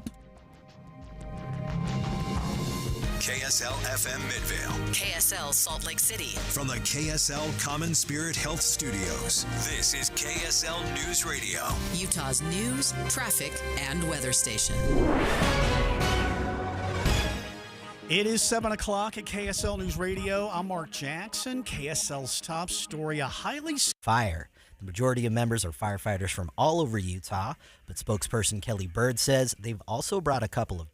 KSL FM Midvale. KSL Salt Lake City. From the KSL Common Spirit Health Studios, this is KSL News Radio. Utah's news, traffic, and weather station. It is 7 o'clock at KSL News Radio. I'm Mark Jackson. KSL's top story, a highly... Fire. The majority of members are firefighters from all over Utah, but spokesperson Kelly Bird says they've also brought a couple of